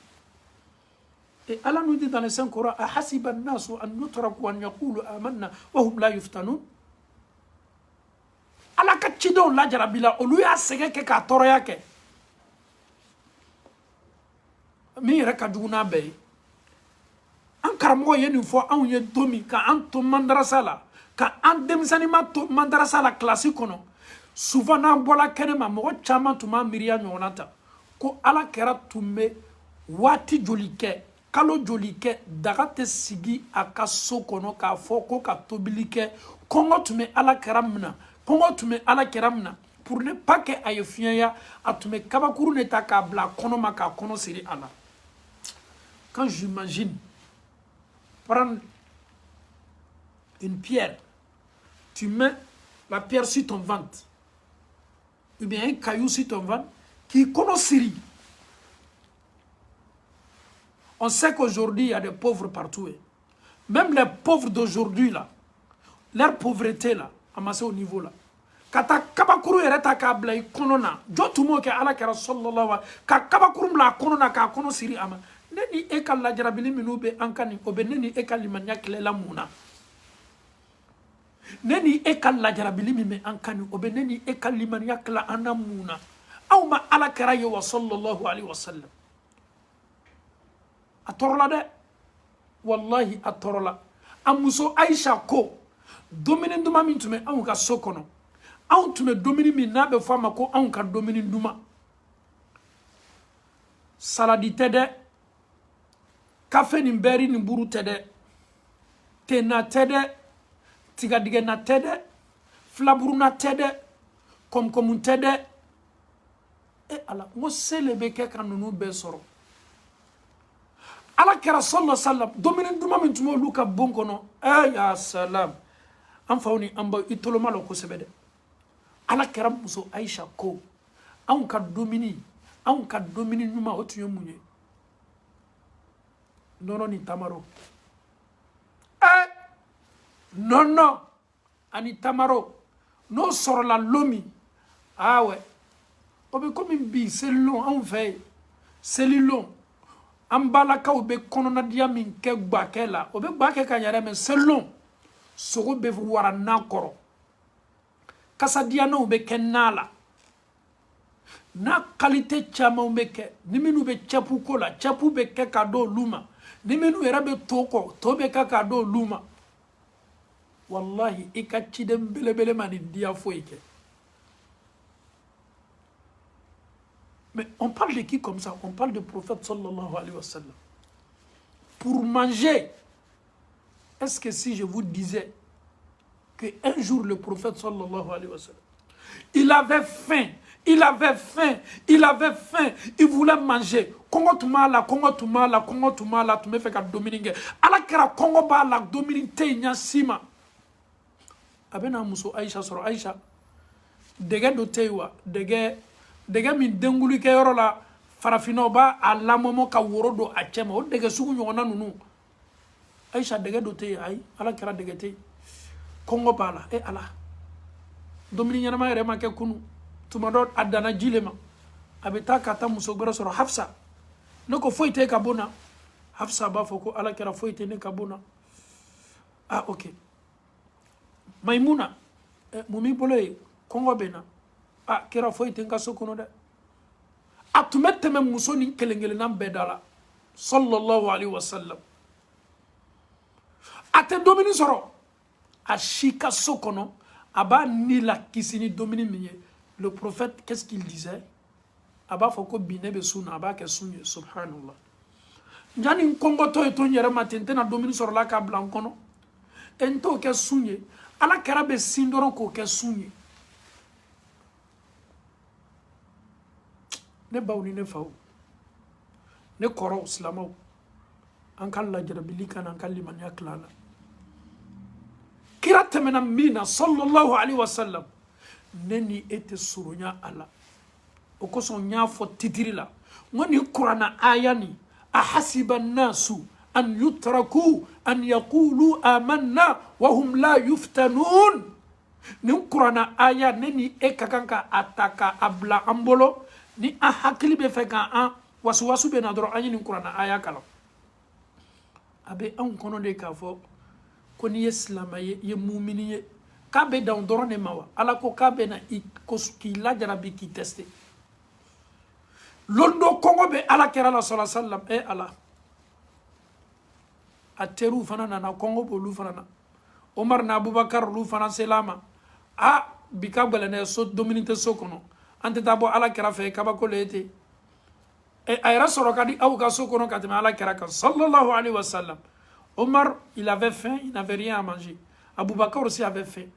Et Allah nous dit dans le Saint-Coran, ahasiba an-nasu an nutraku an yaqulu amanna wa hum la yuftanun. Alaka chido la jarabila olu ya sege ke ka toroya ke. Mi reka duguna be. An karamɔgɔ ye nin fɔ anw ye don min ka an to mandarasa la ka an denmisɛnninma to mandarasa la kilasi kɔnɔ souvent n'an bɔla kɛnɛ ma mɔgɔ caman tun b'a miiriya ɲɔgɔnna ta ko ala kɛra tun bɛ waati joli kɛ kalo joli kɛ daga tɛ sigi a ka so kɔnɔ k'a fɔ ko ka tobili kɛ kɔngɔ tun bɛ ala kɛra minna kɔngɔ tun bɛ ala kɛra minna pour ne pas que a ye fiɲɛya a tun bɛ kabakuru de ta k'a bila kɔnɔ ma k'a kɔnɔ siri a la. Quand j'imagine prendre une pierre, tu mets la pierre sur ton ventre, ou bien un caillou sur ton ventre, qui connaît Syrie. On sait qu'aujourd'hui, il y a des pauvres partout. Même les pauvres d'aujourd'hui, là, leur pauvreté, là, amassée au niveau, là. Kata kabakuru ereta ka bla ikonona, jotumo ke ala kera sallallahu alaihi ka kabakuru bla konona ka kono Syrie ama. Neni ekal la jarabili minube ankani obe neni ekal limanya klela muna. Neni ekal la jarabili mime ankani obe neni ekal limanya kla anamuna. Aw ma ala kera yo sallallahu alaihi wasallam. Atorola de wallahi atorola. Amuso Aisha ko domine nduma mintume anw ka sokono. Anw tume domine min na be fama ko anw ka domine nduma. Saladi tede Café ni mberi ni buru tede, te na tede, tigadige na tede, flaburu na tede, komkomun tede. E ala, ngo sele beke kanunu besoro. Ala kera sallallahu sallam, domine nduma mintumo luka bonkono, ya salam. an faw ni an baw i toloma lo kosɛbɛ dɛ ala kɛra muso Aïcha ko anw ka domini ɲuman o tun ye mun ye nɔnɔ ni tamaro nɔnɔ ani tamaro n'o sɔrɔla lomi ouais o bɛ komi bi selilon anw fɛ yen selilon an balakaw bɛ kɔnɔnadiya min kɛ gbakɛ la o bɛ gbakɛ ka ɲɛ dɛ mais selilon sogo bɛ wara nan kɔrɔ kasadiyanew bɛ kɛ nan la n'a qualité caman bɛ kɛ ni minnu bɛ cɛpu ko la cɛpu bɛ kɛ ka di olu ma ni minnu yɛrɛ bɛ to kɔ to bɛ kɛ ka di olu ma wallahi i ka ciden belebele ma nin diya foyi kɛ mais on parle de qui comme ça? On parle du prophète sallallahu alayhi wa sallam. Pour manger, est-ce que si je vous disais qu'un jour le prophète sallallahu alayhi wa sallam, il avait faim, il voulait manger. Kongo tumala, tu me fais ka dominer. Ala kera Kongo ba la dominer te nya sima. Abena muso Aïcha soro Aïcha. Dege do tewa, dege min dengulu ke yoro la farafino ba ala momo ka woro do a cema o dege sugu nyona nunu Aïcha dege do te ay ala kera dege te Kongo bala ala domini nyana ma yere ma ke kunu tuma do adana jilema abeta kata muso gbara soro Hafsa noko foite ka bona Hafsa ba foko ala kera foite ne ka bona ok Maimuna mumi boloy Kongo bena kera foite nka sokono de atumete me muso ni kelengele nan bedala sallallahu alaihi wasallam ate domini soro a shika sokono aba ni la kisini domini miye le prophète qu'est-ce qu'il disait aba foko binebe suna aba ke sunye subhanallah njani Kongo to eto nyere matente na domini soro la ka blancono ento ke sunye ala karabe sindoro ko ke sunye ne baw ni ne faw ne kɔrɔw silamaw an ka lajarabili kana an ka limaniya kilala kira tɛmɛna min na sallallahu alaihi wasallam ne ni e tɛ surunya ala o kosɔn y'a fɔ titiri la ngo ni kurana aya ni ahasiba nasu an yutraku an yaqulu amanna wa hum la yuftanun ni kurana aya ne ni e ka kan ka ataka abla ambolo ni a hakili be fɛ ka an wasu be na dɔrɔn an ye nin kuranna aya kalan a bɛ anw kɔnɔ de k'a fɔ ko n'i ye silama ye i ye mumini ye k'a bɛ dan dɔrɔn de ma wa ala ko k'a bɛ na k'i lajarabi k'i teste londo kɔngɔ bɛ ala kɛra la sɔrɔ sallam ala a teriw fana nana kɔngɔ b'olu fana na Omar na Abubakar olu fana sela ma bi ka gɛlɛn dɛ so domini tɛ so kɔnɔ ante tabo ala kera fe kabako lete ayra soro kadi aw ka so kono katema ala kera kan sallallahu alaihi wasallam Omar il avait faim il n'avait rien à manger Abubakar aussi avait faim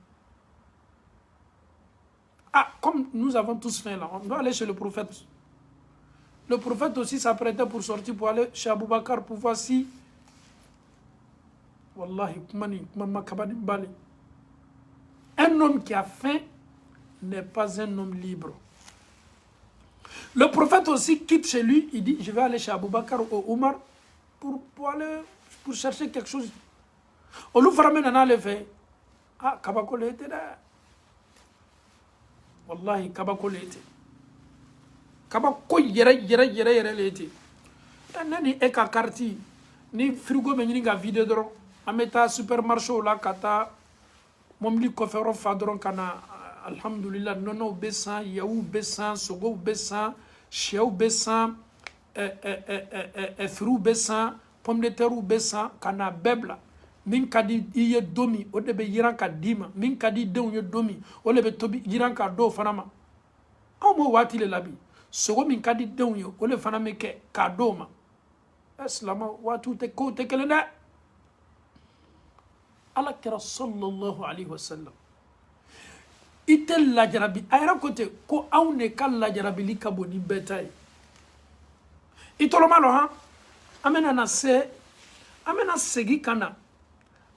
comme nous avons tous faim là on doit aller chez le prophète aussi s'apprêtait pour sortir pour aller chez Abubakar pour voir si wallahi un homme qui a faim n'est pas un homme libre. Le prophète aussi quitte chez lui, il dit, je vais aller chez Abubakar ou Omar pour chercher quelque chose. On lui fera maintenant le fait. Kabako l'était là. Wallahi, Kabako l'était. Kabako yere l'était. Nani eka karti, ni frigo menini ga vide dron, ameta supermarché la kata, momli kofero fadron kana, alhamdulillah, nono besan, yaou besan, sogo besan, chiaou besan, frou besan, pomme de terre besan, kana bebla. Min kadi iye domi, o debe yiran ka dima, min kadi deun ye domi, o lebe tobi yiran ka do fanama. Mo wati le labi, sogo min kadi deun ye, o le faname ke ka do ma. Islama watu te ko te kelena. Ala kira sallallahu alaihi wasallam. Itel la jarabi ayra kote ko awne kal la jarabi li kaboni betay. Itolo malo ha amena na segi kana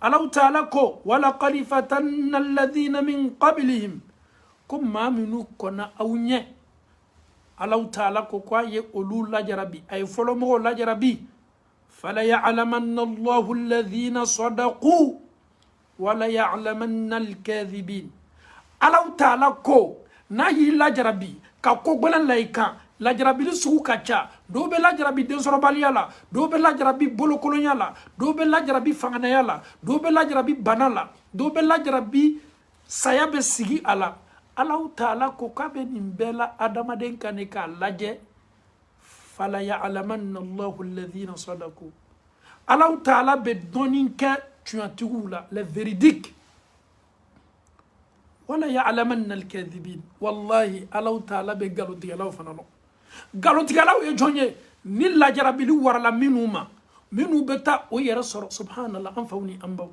Allah ta'ala ko wala qad fatanna alladhina min qablihim ko ma minu kona awnye Allah ta'ala ko kwa ye olu la jarabi ay folo mo la jarabi fala ya'lamanna Allahu alladhina sadaqu wala ya'lamanna al-kadhibin. Allah ta'ala ko na yi la jarabi ka ko gbalan laika la jarabi sugu kacha do be la jarabi den sorobaliya la do be la jarabi bolo kolonya la do be la jarabi fanganaya la do be la jarabi banala do be la jarabi saya be sigi ala. Allah ta'ala ko ka be nimbela adama den kanika laje fala ya'lamanna Allahu alladhina sadaqu. Allah ta'ala be doninka tuantigula le véridique wala ya'lamanna al-kadhibin. Wallahi Allah ta'ala be galotigalaw fanano galotigalaw e jonye ni la jarabili warala minuma minu beta o yera soro subhanallah an fawni ambaw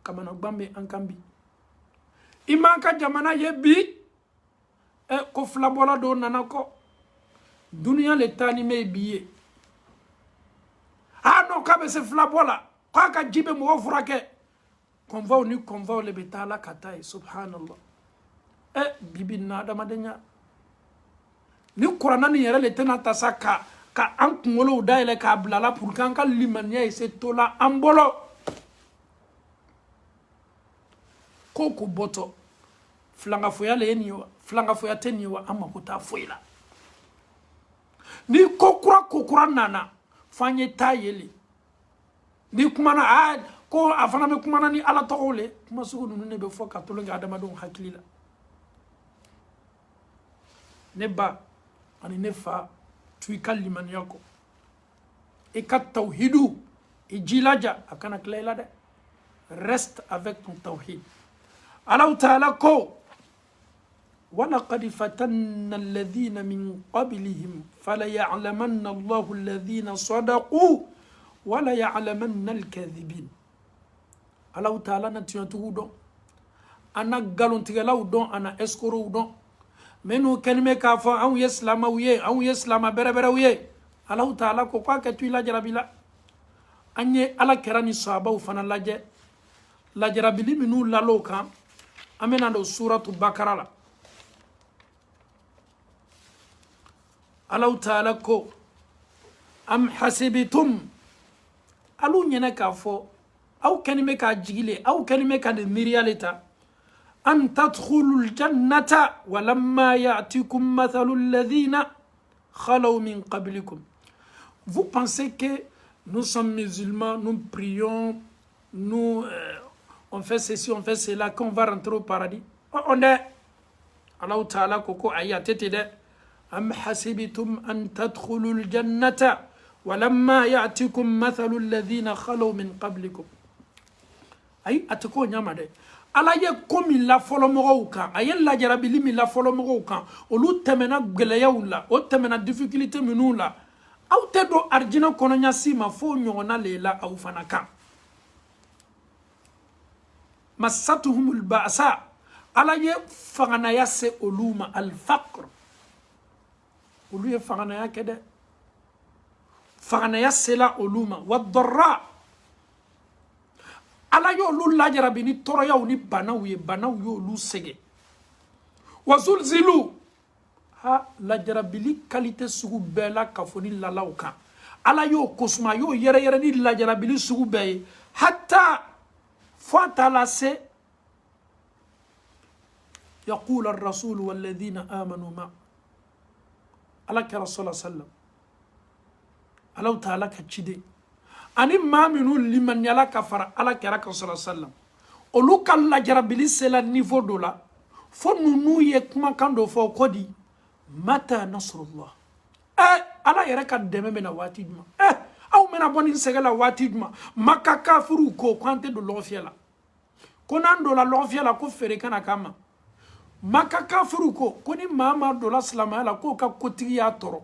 kamana gbambe an kambi imanka jamana ye bi ko flabola do nanako dunia le tani me biye no kabe se flabola kwa ka jibe mo furake konva ni konva le betala katai subhanallah bibi na da madenya ni qur'ana ni yere le tena tasaka ka an kungolo daile ka blala pour kan ka limania ese tola ambolo koko boto flanga foya le niwa flanga foya teniwa ama kuta foila ni kokura nana fanye tayeli ni kumana ko afana me kumana ni ala togole kuma sugu nunu ne be foka tolonga adama don hakilila ne ba ani ne fa tu kaliman yako e kat tawhidu e jilaja akana klela de reste avec ton tawhid. Allah ta'ala ko wala qad fatanna alladhina min qablihim fala ya'lamanna Allahu alladhina sadaqu wala ya'lamanna al-kadhibin. Allah ta'ala na tiyantugu don ana galontigalaw don ana escoro don menu kelme ka fa an yeslama wiye an yeslama berebere wiye. Allah ta'ala ko kwa ke tu la jarabila anye ala kerani sahaba fana laje la jarabili minu laloka amena do suratu bakara la. Allah ta'ala ko am hasibitum alu nyene ka fo au kelme ka jigile au kelme ka de mirialeta أن تدخلوا الجنة ولما يأتكم مثل الذين خلوا من قبلكم. Vous pensez que nous sommes musulmans, nous prions, nous on fait ceci, on fait cela, qu'on va rentrer au paradis? On est Allah Ta'ala koko ayat de أم حسبتم أن تدخلوا الجنة ولما يأتكم مثل الذين خلوا من قبلكم. أي أتكو نيامade ala ye komi la folomogo kan aye la jarabili mi la folomogo kan olu temena geleyaw la o temena difficulté minu la aw te do arjina kono nya sima fo nyona lela aw fana kan masatuhumul ba'sa ala ye fagana ya se oluma al faqr olu ye fagana ya kede fagana ya sela oluma wad darra ala yo lu la jarabi ni toroya ni banaw ye banaw yo lu sege wazulzilu ha la jarabili qualité sugu bela kafoni lalaw kan ala yo kosuma yo yere ni la jarabili sugu be hatta fata la se يقول الرسول والذين آمنوا معه على كرسول الله صلى الله عليه وسلم على تعالى كتشدي ani maminu liman yala kafara ala kera ka sallallahu alaihi wasallam olu kan la jarabili c'est la niveau de la fo nunu ye kuma kan do fo kodi mata nasrullah ala yere ka deme mena wati duma aw mena boni segala wati duma makka kafiru ko kwante do lofiela konando la lofiela ko fere kana kama makka kafiru ko koni mama do la salama la ko ka kotigi ya toro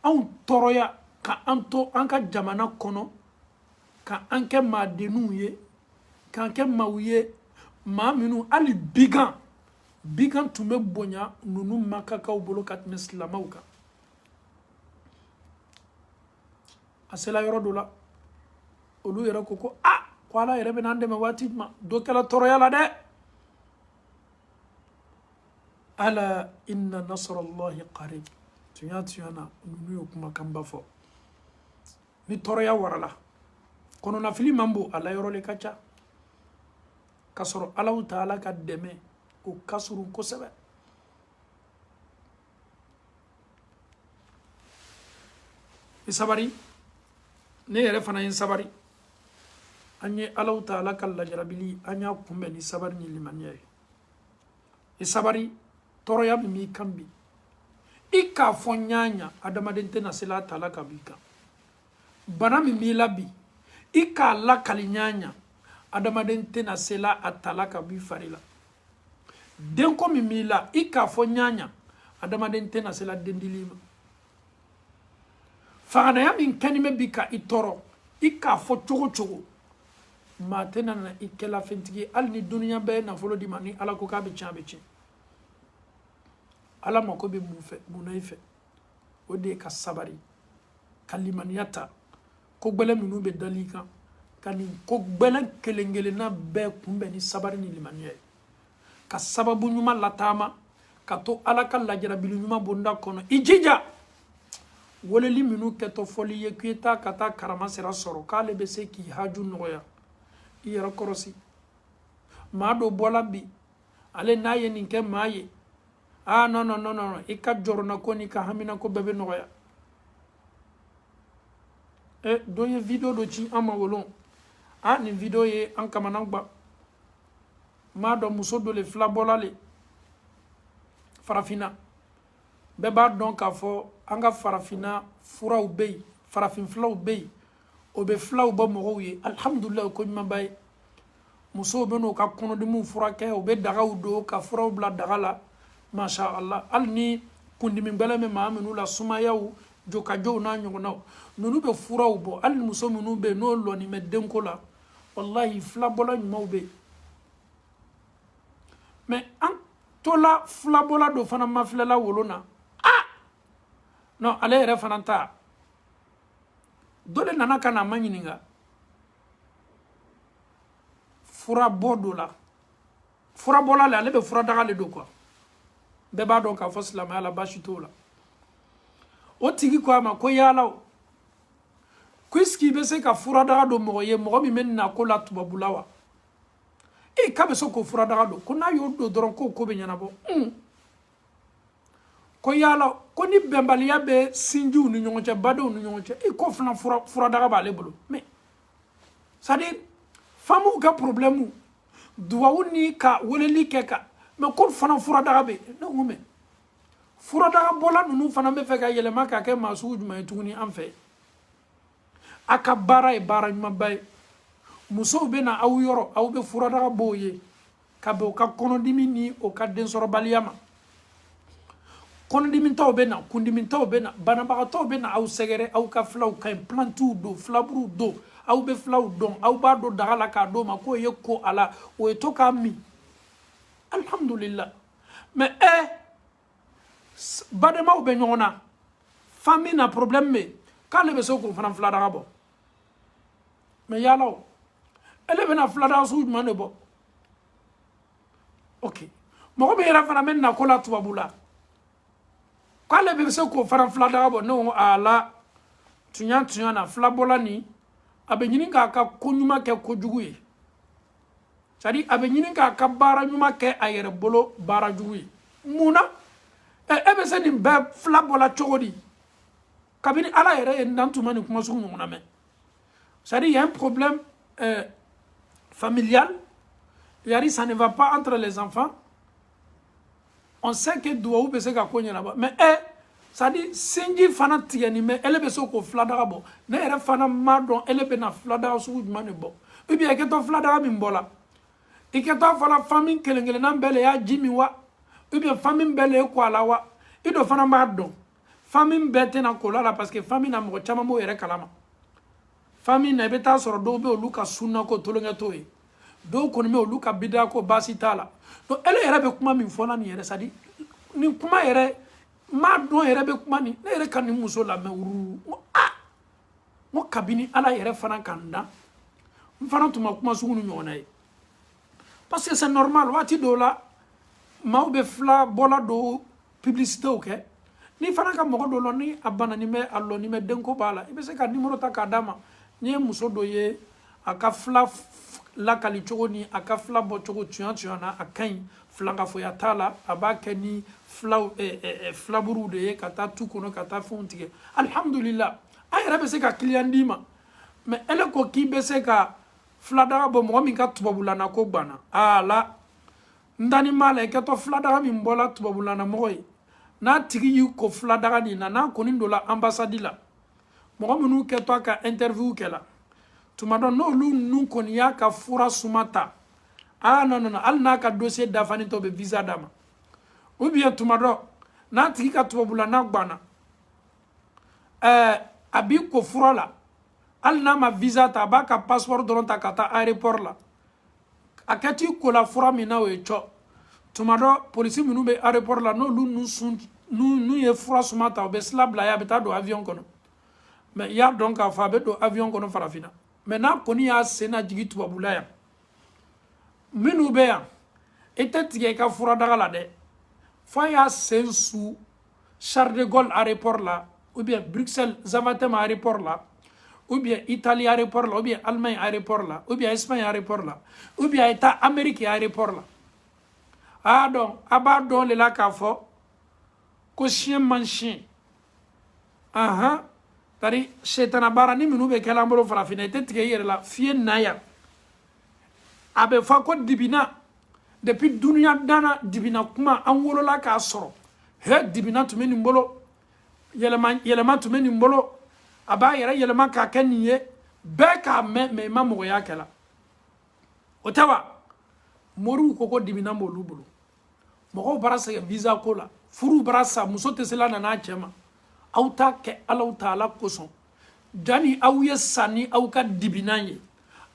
aw toroya ka anto anka jamana kono ka anke madenu ye ka anke mawye ma minu ali bigan tume bonya nunu makaka ubolo kat meslamauka sela yɔrɔ dɔ la olu yɛrɛ ko ko ala yɛrɛ bɛna an dɛmɛ waati ma dɔ kɛla tɔɔrɔya la dɛ ala inna nasrallahi qarib tunya na nunu yo kuma kan ba fɔ ni tɔɔrɔya warala kɔnɔnafili man bon ala yɔrɔ le ka ca ka sɔrɔ Allahu Taala ka dɛmɛ o ka surun kosɛbɛ i sabari ne yɛrɛ fana ye sabari an ye Allahu Taala ka lajarabili an y'a kunbɛn ni sabari ni limaniya ye i sabari tɔɔrɔya min b'i kan bi i k'a fɔ ɲaɲa adamaden tɛna se la Taala ka b'i kan bana min b'i la bi i k'a lakali ɲaɲa adamaden tɛna se la a Taala ka b'i fari la denko min b'i la i k'a fɔ ɲaɲa adamaden tɛna se la dendili ma faganaya min kɛnimɛ bi ka i tɔɔrɔ i k'a fɔ cogo cogo maa tɛna na i kɛla fɛntigi hali ni duniya bɛɛ nafolo di ma ni ala ko k'a bɛ tiɲɛ a bɛ tiɲɛ ala mako bɛ mun na i fɛ o de ye ka sabari ka limaniya ta ko gbɛlɛ minnu bɛ dali kan ka nin ko gbɛlɛ kelen kelenna bɛɛ kunbɛn ni sabari ni limaniya ye ka sababu ɲuman lataama ka to ala ka lajarabili ɲuman bonda kɔnɔ i jija weleli minnu kɛtɔ fɔli ye k'i taa ka taa karama sira sɔrɔ k'ale bɛ se k'i haju nɔgɔya i yɛrɛ kɔrɔsi maa dɔ bɔla bi ale n'a ye nin kɛ maa ye non i ka jɔrɔna ko n'i ka hamina ko bɛɛ bɛ nɔgɔya dɔ ye video dɔ ci an ma wolon nin video ye an kamana gba maa dɔ muso dɔ le filabɔla le farafinna bɛɛ b'a dɔn k'a fɔ an ka farafinna furaw bɛ yen farafin filaw bɛ yen o bɛ filaw bɔ mɔgɔw ye alhamdulilayi ko ɲumanba ye musow bɛ n'u ka kɔnɔdimiw furakɛ u bɛ dagaw don ka furaw bila daga la masha Allah hali ni kundimi gbɛlɛn bɛ maa minnu la sumayaw jokajɔw n'a ɲɔgɔnnaw ninnu bɛ furaw bɔ hali ni muso minnu bɛ yen n'o lɔnni bɛ denko la wallahi filabɔla ɲumanw bɛ yen mais an tola filabɔla dɔ fana mafilɛla wolo na non ale yɛrɛ fana ta dɔ de nana ka na a ma ɲininka furabɔ dɔ la furabɔla le ale bɛ furadaga le don quoi bɛɛ b'a dɔn k'a fɔ silamɛya la baasi t'o la o tigi ko a ma ko yala o ko est-ce que i bɛ se ka furadaga don mɔgɔ ye mɔgɔ min bɛ na ko la tubabula wa k'a bɛ se k'o furadaga don ko n'a y'o don dɔrɔn k'o ko bɛ ɲɛnabɔ ko yala ko ni bɛnbaliya bɛ sinjiw ni ɲɔgɔn cɛ badenw ni ɲɔgɔn cɛ ko fana furadaga b'ale bolo mais c'est à dire famuw ka problème duwawu ni ka weleli kɛ ka mais ko fana furadaga bɛ ne ko mais furadaga bɔla ninnu fana bɛ fɛ ka yɛlɛma ka kɛ maa sugu jumɛn ye tuguni an fɛ a ka baara ye baara ɲumanba ye musow bɛ na aw yɔrɔ aw bɛ furadaga b'o ye ka bɛn o ka kɔnɔdimi ni o ka densɔrɔbaliya ma kɔnɔdimitɔw bɛ na kundimitɔw bɛ na banabagatɔw bɛ na aw sɛgɛrɛ aw ka filaw ka ɲi plantiw don filaburuw don aw bɛ filaw dɔn aw b'a don daga la k'a d'o ma k'o ye ko a la o ye to k'a min alhamdulillah mais bademaw bɛ ɲɔgɔn na famille na problème bɛ k'ale bɛ se k'o fana filadaga bɔ mais yala o ele bɛna filadaga sugu jumɛn de bɔ ok mɔgɔ min yɛrɛ fana bɛ na ko la tubabu la k'ale bɛ se k'o fana filadaga bɔ ne ko ala tunya na filabɔla ni a bɛ ɲini k'a ka ko ɲuman kɛ kojugu ye c'est à dire a bɛ ɲini k'a ka baara ɲuman kɛ a yɛrɛ bolo baara jugu ye mun na e bɛ se nin bɛɛ filabɔla cogo di kabini ala yɛrɛ ye nan tuma nin kuma sugu ɲɔgɔn na mɛn c'est à dire il y a un problème familial yari ça ne va pas entre les enfants on sait que duwawu bɛ se ka ko ɲɛnabɔ mais c'est à dire sinji fana tigɛni mɛ ele bɛ se k'o filadaga bɔ ne yɛrɛ fana m'a dɔn ele bɛna filadaga sugu jumɛn de bɔ ou bien i kɛtɔ filadaga min bɔla i kɛtɔ fana famille kelen kelenna bɛɛ le y'a ji min wa ou bien famille bɛɛ le ye ko a la wa i dɔ fana b'a dɔn famille bɛɛ tɛna ko la parce que famille na mɔgɔ caman b'o yɛrɛ kalama famille na i bɛ taa sɔrɔ dɔw bɛ olu ka sunna ko tolonkɛ t'o ye dɔw kɔni bɛ olu ka bida ko baasi t'a la donc ele yɛrɛ bɛ kuma min fɔla nin yɛrɛ c'est à dire nin kuma yɛrɛ m'a dɔn yɛrɛ bɛ kuma nin ne yɛrɛ ka nin muso lamɛn wuru mo kabini ala yere fana kanda mfana tuma kuma sugunu nyona yi parce que c'est normal wati do la maw be fla bola do publicité o ke ni fana ka mogo do loni abana ni me allo ni me denko bala ibe se ka numéro ta ka dama ni muso do ye aka fla la kali chogo ni aka fla bo chogo tuana akan flanga fo ya tala abaka ni fla flaburu de ye kata tukono kata fontige alhamdulillah ay rabe se ka client dima mais ele ko ki be se ka flada bo mo min ka tubabula na ko bana ala ndani mala ke to flada mi mbola tubabula na moy na tigi yi ko flada ni na ko ni dola ambassade la mo munu ke to ka interview ke la tuma don no lu nun ko ni ya ka fura sumata non al na ka dossier d'afani to be visa dama ou bien tuma do na tigi ka tubabula na gbana abi ko fura la al na ma visa ta ba ka passeport don ta kata aéroport la akati ko la fura mina we cho tumado police minu be aéroport la no lu nu ye fura sumata be slab la ya beta do avion kono mais ya donc a fa be do avion kono farafina mais na koni ya sena jigi tubabula ya minu be ya etetige ka fura daga la de fa ya sensu Charles de Gaulle aéroport la ou bien Bruxelles Zaventem aéroport là ou bien Italie aéroport là ou bien Allemagne aéroport là ou bien Espagne aéroport là ou bien État Amérique aéroport là donc abado le la ka fo ko chien man chien tari shetana barani minu be kala mbolo farafina tetige yere la fie naya abe fa ko dibina depuis dunia dana dibina kuma an wolo la ka soro he dibina tumeni mbolo yelema tumeni mbolo aba yere yelema ka kaniye be ka me mamogo ya kala otawa moru koko dibina mbolu bulu mogo barasa ya visa kola furu barasa musote sela na chema auta ke Allah taala koson dani awye sani auka dibinanye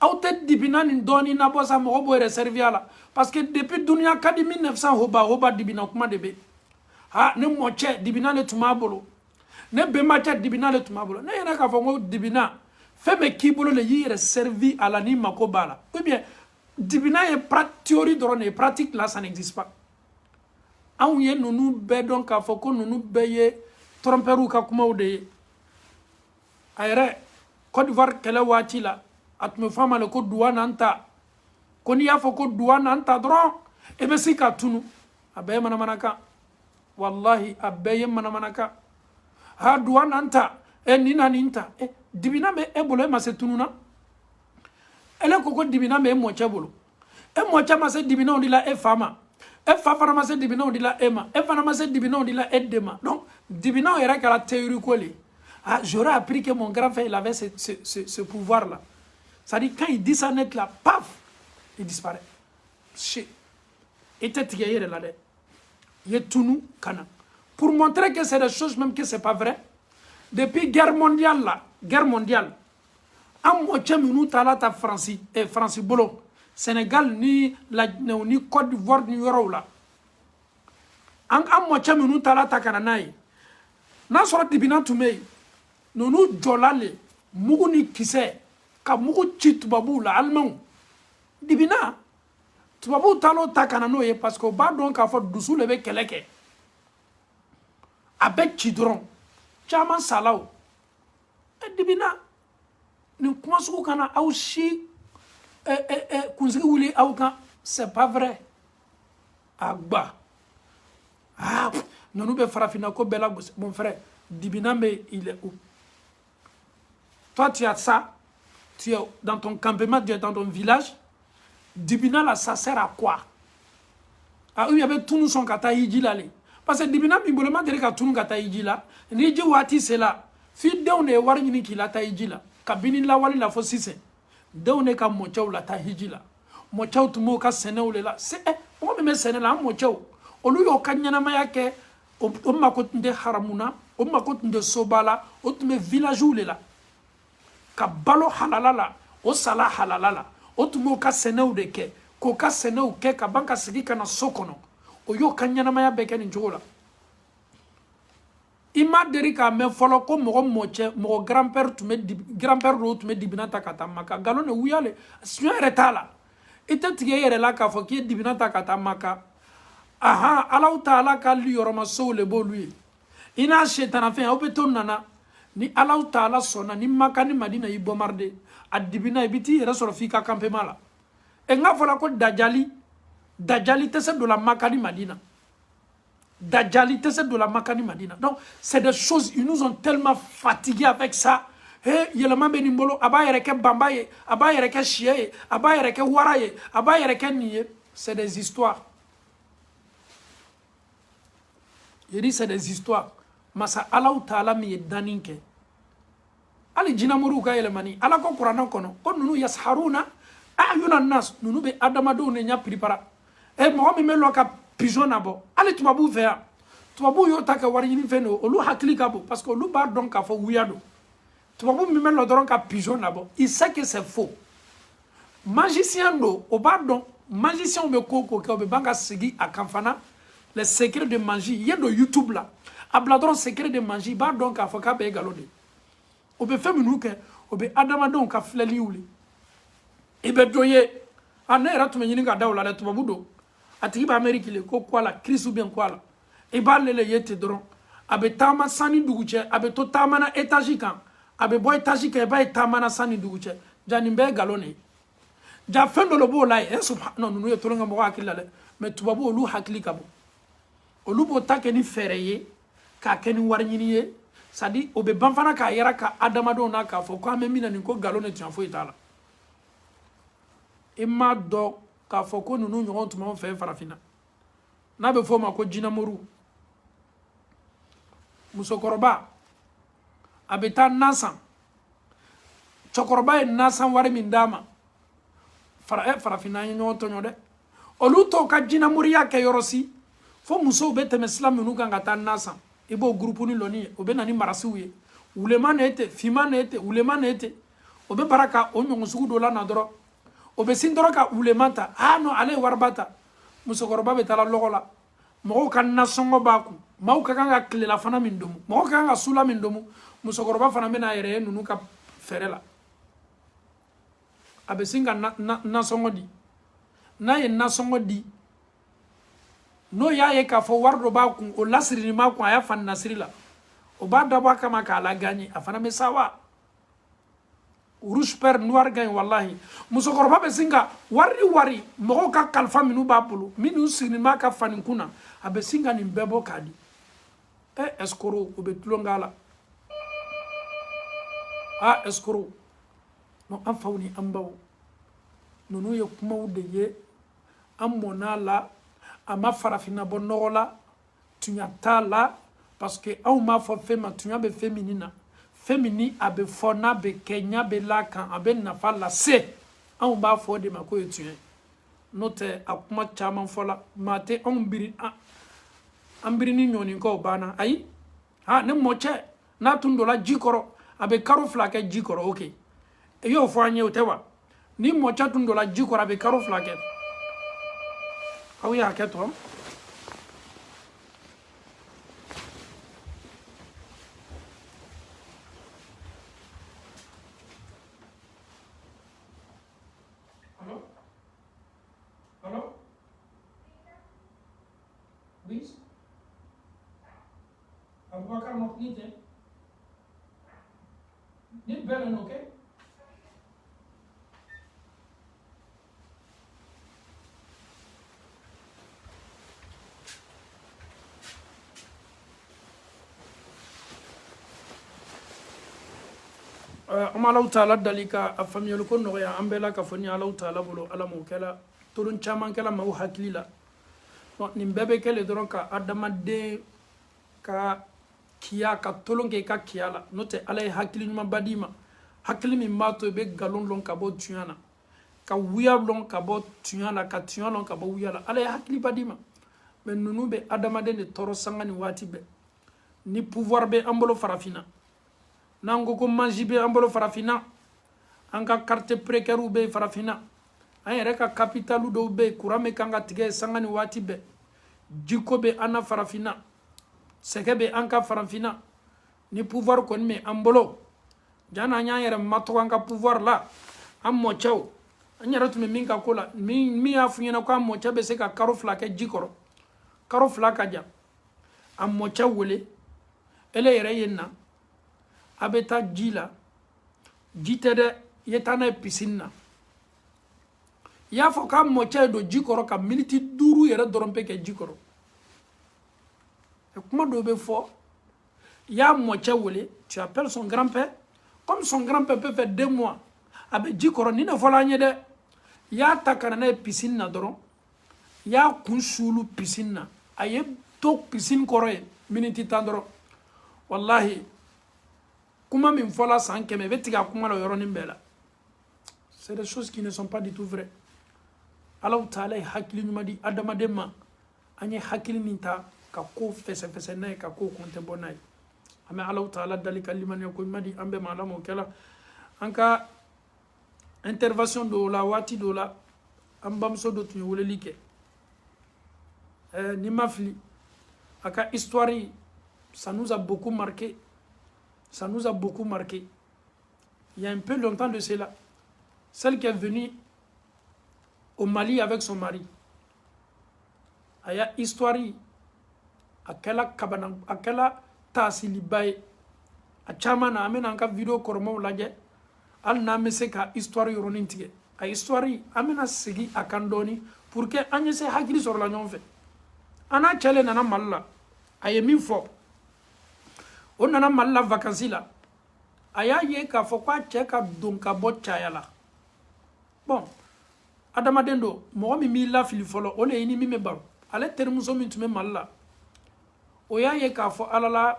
auta dibinani doni na bosa mogo bo reserviala parce que depuis dunia kadi 1900 hoba dibina kuma debe ne moche dibina le tumabolo ne bemacha dibina le tumabolo ne yana ka fongo dibina feme kibolo le yire servi à la ni makobala ou bien dibina est théorie drone pratique là ça n'existe pas an ye nunu be donc ka foko nunu be ye tromperu ka kuma de ayre Côte d'Ivoire kele wati la atme fama le ko douane anta koni ya foko douane anta dron e be sika tunu abe manaka wallahi abe manaka ha douane anta nina ninta dibina me bolo ma se tununa ele koko dibina me mo chebolo mo chama se dibina on dit la fama fama ma se dibina on dit la ema fama ma se dibina on dit la edema donc dibina era que la théorie collée j'aurais appris que mon grand frère il avait ce pouvoir là ça dit quand il dit ça net là paf il disparaît et tête hier là il est tout nous kana pour montrer que c'est des choses même que c'est pas vrai depuis guerre mondiale en moitié minute à la France bolo Sénégal ni Côte d'Ivoire ni Euro là en moitié minute à la takananaï na sora dibina tumei nonu jolale mugu ni kise ka mugu chitubabu la allemand dibina tubabu talo takanano ye parce que ba donc a fa dusu lebe keleke avec chidron chama salao dibina ni kuma suku kana aushi kunzigi wuli auka c'est pas vrai agba nonu be farafina ko bela mon frère dibina mais il est où toi tu as ça tu es dans ton campement tu es dans ton village dibina là ça sert à quoi il y avait tout nous son kata hiji là parce que dibina bimbolema dire ka tunu kata hiji là ni ji wati c'est là fi de on est war ni ki la ta hiji là kabini la wali la fo sise de on est ka mochaw la ta hiji là mochaw tumo ka senew le là c'est on me sene la mochaw olu yo kanyana mayake o makot nde haramuna o makot nde sobala o tume village ou la ka balo halalala o sala halalala o tumo ka senew de ke ko ka senew ke ka banka sigi kana sokono o yo kanyana maya beke ni jola i ma deri k'a mɛn fɔlɔ ko mɔgɔ grand-père grand-père dɔw tun bɛ dibina ta ka taa Maka ngalon de wuya le siɲɛ yɛrɛ t'a la i tɛ tigɛ i yɛrɛ la k'a fɔ k'i ye dibina ta ka taa Maka aha Alahu Taala ka yɔrɔma sow le b'olu ye i n'a setanafɛn aw bɛ to nana ni Alahu Taala sɔnna ni Maka ni Madina y'i bombarder a dibina i bɛ t'i yɛrɛ sɔrɔ f'i ka campement la n ka fɔla ko Dajali tɛ se de la Maka ni Madina. Dajjali tɛ se de la Maka ni Madina. Donc c'est des choses, ils nous ont tellement fatigués avec ça. Hey, yɛlɛma bɛ nin bolo a b'a yɛrɛ kɛ banba ye a b'a yɛrɛ kɛ siyɛ ye a b'a yɛrɛ kɛ wara ye a b'a yɛrɛ kɛ nin ye. C'est des histoires. Je dis c'est des histoires. Masa Alahu Taala min ye danni kɛ hali jinɛmoriw ka yɛlɛmani Ala ko kuranɛ kɔnɔ ko ninnu yasharuna ayuna nas ninnu bɛ adamadenw de ɲɛ piripara mɔgɔ min bɛ lɔ ka pigeon nabɔ hali tubabuw fɛ yan tubabuw y'o ta kɛ wari ɲini fɛn don olu hakili ka bon parce que olu b'a dɔn k'a fɔ wuya don tubabu min bɛ lɔ dɔrɔn ka pigeon nabɔ il sait que c'est faux magicien don o b'a dɔn magicien bɛ ko o ko kɛ o bɛ ban ka segin a kan fana les secrets de magie i ye don YouTube la a bila dɔrɔn secret de magie i b'a dɔn k'a fɔ k'a bɛɛ ye nkalon de ye o bɛ fɛn minnu kɛ o bɛ adamadenw ka filɛli wuli i bɛ dɔ ye ne yɛrɛ tun bɛ ɲini ka da o la dɛ tubabu don a tigi bɛ Amérique le ko quoi la crise ou bien quoi la i b'a lele ye ten dɔrɔn a bɛ taama san ni dugu cɛ a bɛ to taama na étage kan a bɛ bɔ étage kan i b'a ye taama na san ni dugu cɛ ja nin bɛɛ ye nkalon de ye ja fɛn dɔ le b'o la ye non ninnu ye tolonkɛ mɔgɔ hakili la dɛ mais tubabu olu hakili ka bon olu b'o ta kɛ ni fɛɛrɛ ye k'a kɛ ni wari ɲini ye c'est à dire o bɛ ban fana k'a yɛrɛ ka adamadenw na k'a fɔ ko an bɛ min na nin ko nkalon de tiɲɛ foyi t'a la i m'a dɔn k'a fɔ ko ninnu ɲɔgɔn tun b'anw fɛ farafinna n'a bɛ f'o ma ko jinɛmoriw musokɔrɔba a bɛ taa na san cɛkɔrɔba ye na san wari min d'a ma farafinna an ye ɲɔgɔn tɔɲɔ dɛ olu tɔw ka jinɛmoriya kɛ yɔrɔ si fo musow bɛ tɛmɛ sira minnu kan ka taa na san i b'o groupe ni lɔni ye o bɛ na ni marasiw ye wulema ne tɛ finma ne tɛ wulema ne tɛ o bɛ bara ka o ɲɔgɔn sugu dɔ la na dɔrɔn o bɛ sin dɔrɔn ka wulema ta non ale ye wariba ta musokɔrɔba bɛ taa lɔgɔ la mɔgɔw ka nasɔngɔ b'a kun maaw ka kan ka tilela fana min domu mɔgɔw ka kan ka sula min domu musokɔrɔba fana bɛ n'a yɛrɛ ye ninnu ka fɛɛrɛ la a bɛ sin ka nasɔngɔ di n'a ye nasɔngɔ di n'o y'a ye k'a fɔ wari dɔ b'a kun o lasirili m'a kun a y'a fani nasiri la o b'a dabɔ a kama k'a lagagne a fana bɛ sa wa rouge père noir gagne wallahi musokɔrɔba bɛ sin ka wari mɔgɔw ka kalifa minnu b'a bolo minnu sigilen b'a ka fani kun na a bɛ sin ka nin bɛɛ bɔ k'a di escroc o bɛ tulon k'a la escroc an faw ni an baw ninnu ye kumaw de ye an mɔn'a la a ma farafinna bɔ nɔgɔ la tuɲa t'a la parce que anw m'a fɔ fɛn ma tuɲa bɛ fɛn min na fɛn min ni a bɛ fɔ n'a bɛ kɛ ɲa bɛ la kan a bɛ nafa lase anw b'a fɔ o de ma k'o ye tiɲɛ n'o tɛ a kuma caman fɔla maa tɛ anw biri an biri ni ɲɔninkaw banna ayi ne mɔcɛ n'a tun donna ji kɔrɔ a bɛ karo 2 kɛ ji kɔrɔ ok i y'o fɔ an ye o tɛ wa ni mɔcɛ tun donna ji kɔrɔ a bɛ karo 2 kɛ aw ye hakɛ to Hello? Please? Abubakar nog niet, hè? Niet bellen, oké? Okay? Am Allahu Taala dali ka a faamuyali ko nɔgɔya an bɛɛ la ka fɔ ni Allahu Taala bolo Ala m'o kɛla tolon caman kɛla maaw hakili la nin bɛɛ bɛ kɛ le dɔrɔn ka adamaden ka kiya ka tolon kɛ i ka kiya la n'o tɛ Ala ye hakili ɲumanba d'i ma hakili min b'a to i bɛ nkalon dɔn ka bɔ tuɲa na ka wuya dɔn ka bɔ tuɲa la ka tuɲa dɔn ka bɔ wuya la Ala ye hakiliba d'i ma mais ninnu bɛ adamaden de tɔɔrɔ sanga ni waati bɛɛ ni pouvoir bɛ an bolo farafinna n'an ko ko manji bɛ an bolo farafinna an ka quartier précaire bɛ yen farafinna an yɛrɛ ka capitale dɔw bɛ yen courant bɛ kan ka tigɛ sanga ni waati bɛɛ jiko bɛ an na farafinna sekebe anka faranfina ni pouvoir kon me ambolo jana nya yere mato anka pouvoir la am mo chaw anyara tume minka kola mi afu nyana ko am mo chabe se ka karo fla ke jikoro karo fla ka ja am mo chaw wole ele yere yenna abeta jila jitede yetana piscine ya fo ka mo chaw do jikoro ka minute duru yere dorompe ke jikoro et comment doit fort ya mo chaw wole tu appelles son grand-père comme son grand-père peut faire 2 mois abe jikoro ni na fola nyede ya takana na piscine na doron ya kunsulu piscine na aye to piscine koroye minute tandoro wallahi kuma min fola san keme betiga kuma lo yoro nimbela c'est des choses qui ne sont pas du tout vraies Allah taala hakili nyumadi adama demma anye hakili ninta ka ko fese nay ka ko kontembonay ama Allah taala dalika liman yakun madi ambe malamo kala anka intervention de la wati do la ambam so do tu wole like ni mafli aka histoire ça nous a beaucoup marqué il y a un peu longtemps de cela celle qui est venue au Mali avec son mari aya histoire akela kabana akela tasili bay a chamana amena anka video kormo laje al na mese ka histoire yoronin tige a histoire amena sigi akandoni pour que agnese hakili sur la ñon fait ana chele nana malla aye min fo on nana malla vacances la aya ye ka fo kwa cheka donka bocha yala bon adama dendo mo mi la fili folo ole ini mi me baro ale termuso min tume malla o ya ye ka fo alala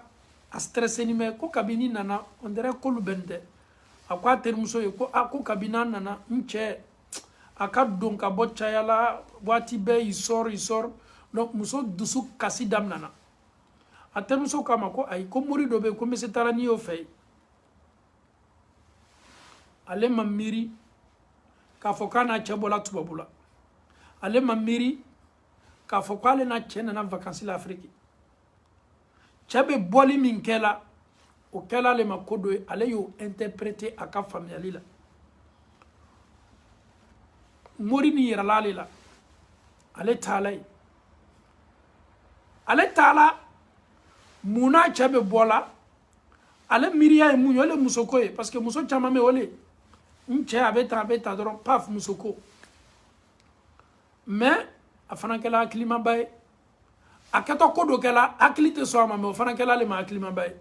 a stressé ni me ko kabini nana on dirait ko lubende akwa termuso ye ko ako kabina nana nche aka donka bocha yala wati be isor donc muso dusu kasi dam nana a termuso kama ko ay ko mori do be ko mese tarani yo fay ale mamiri ka fo kana chebola tubabula ale mamiri ka fo kwale na chena na vacances l'Afrique chebe boli minkela o kela le makodo ale yo interpréter aka familiali la mori ni yeralale la ale tala muna chebe bola ale miriya e munyo le musoko e parce que muso chama me ole nche abeta doron paf musoko mais afana kala klima bay akato kodo kala aklite so ama me afana kala le ma klima bay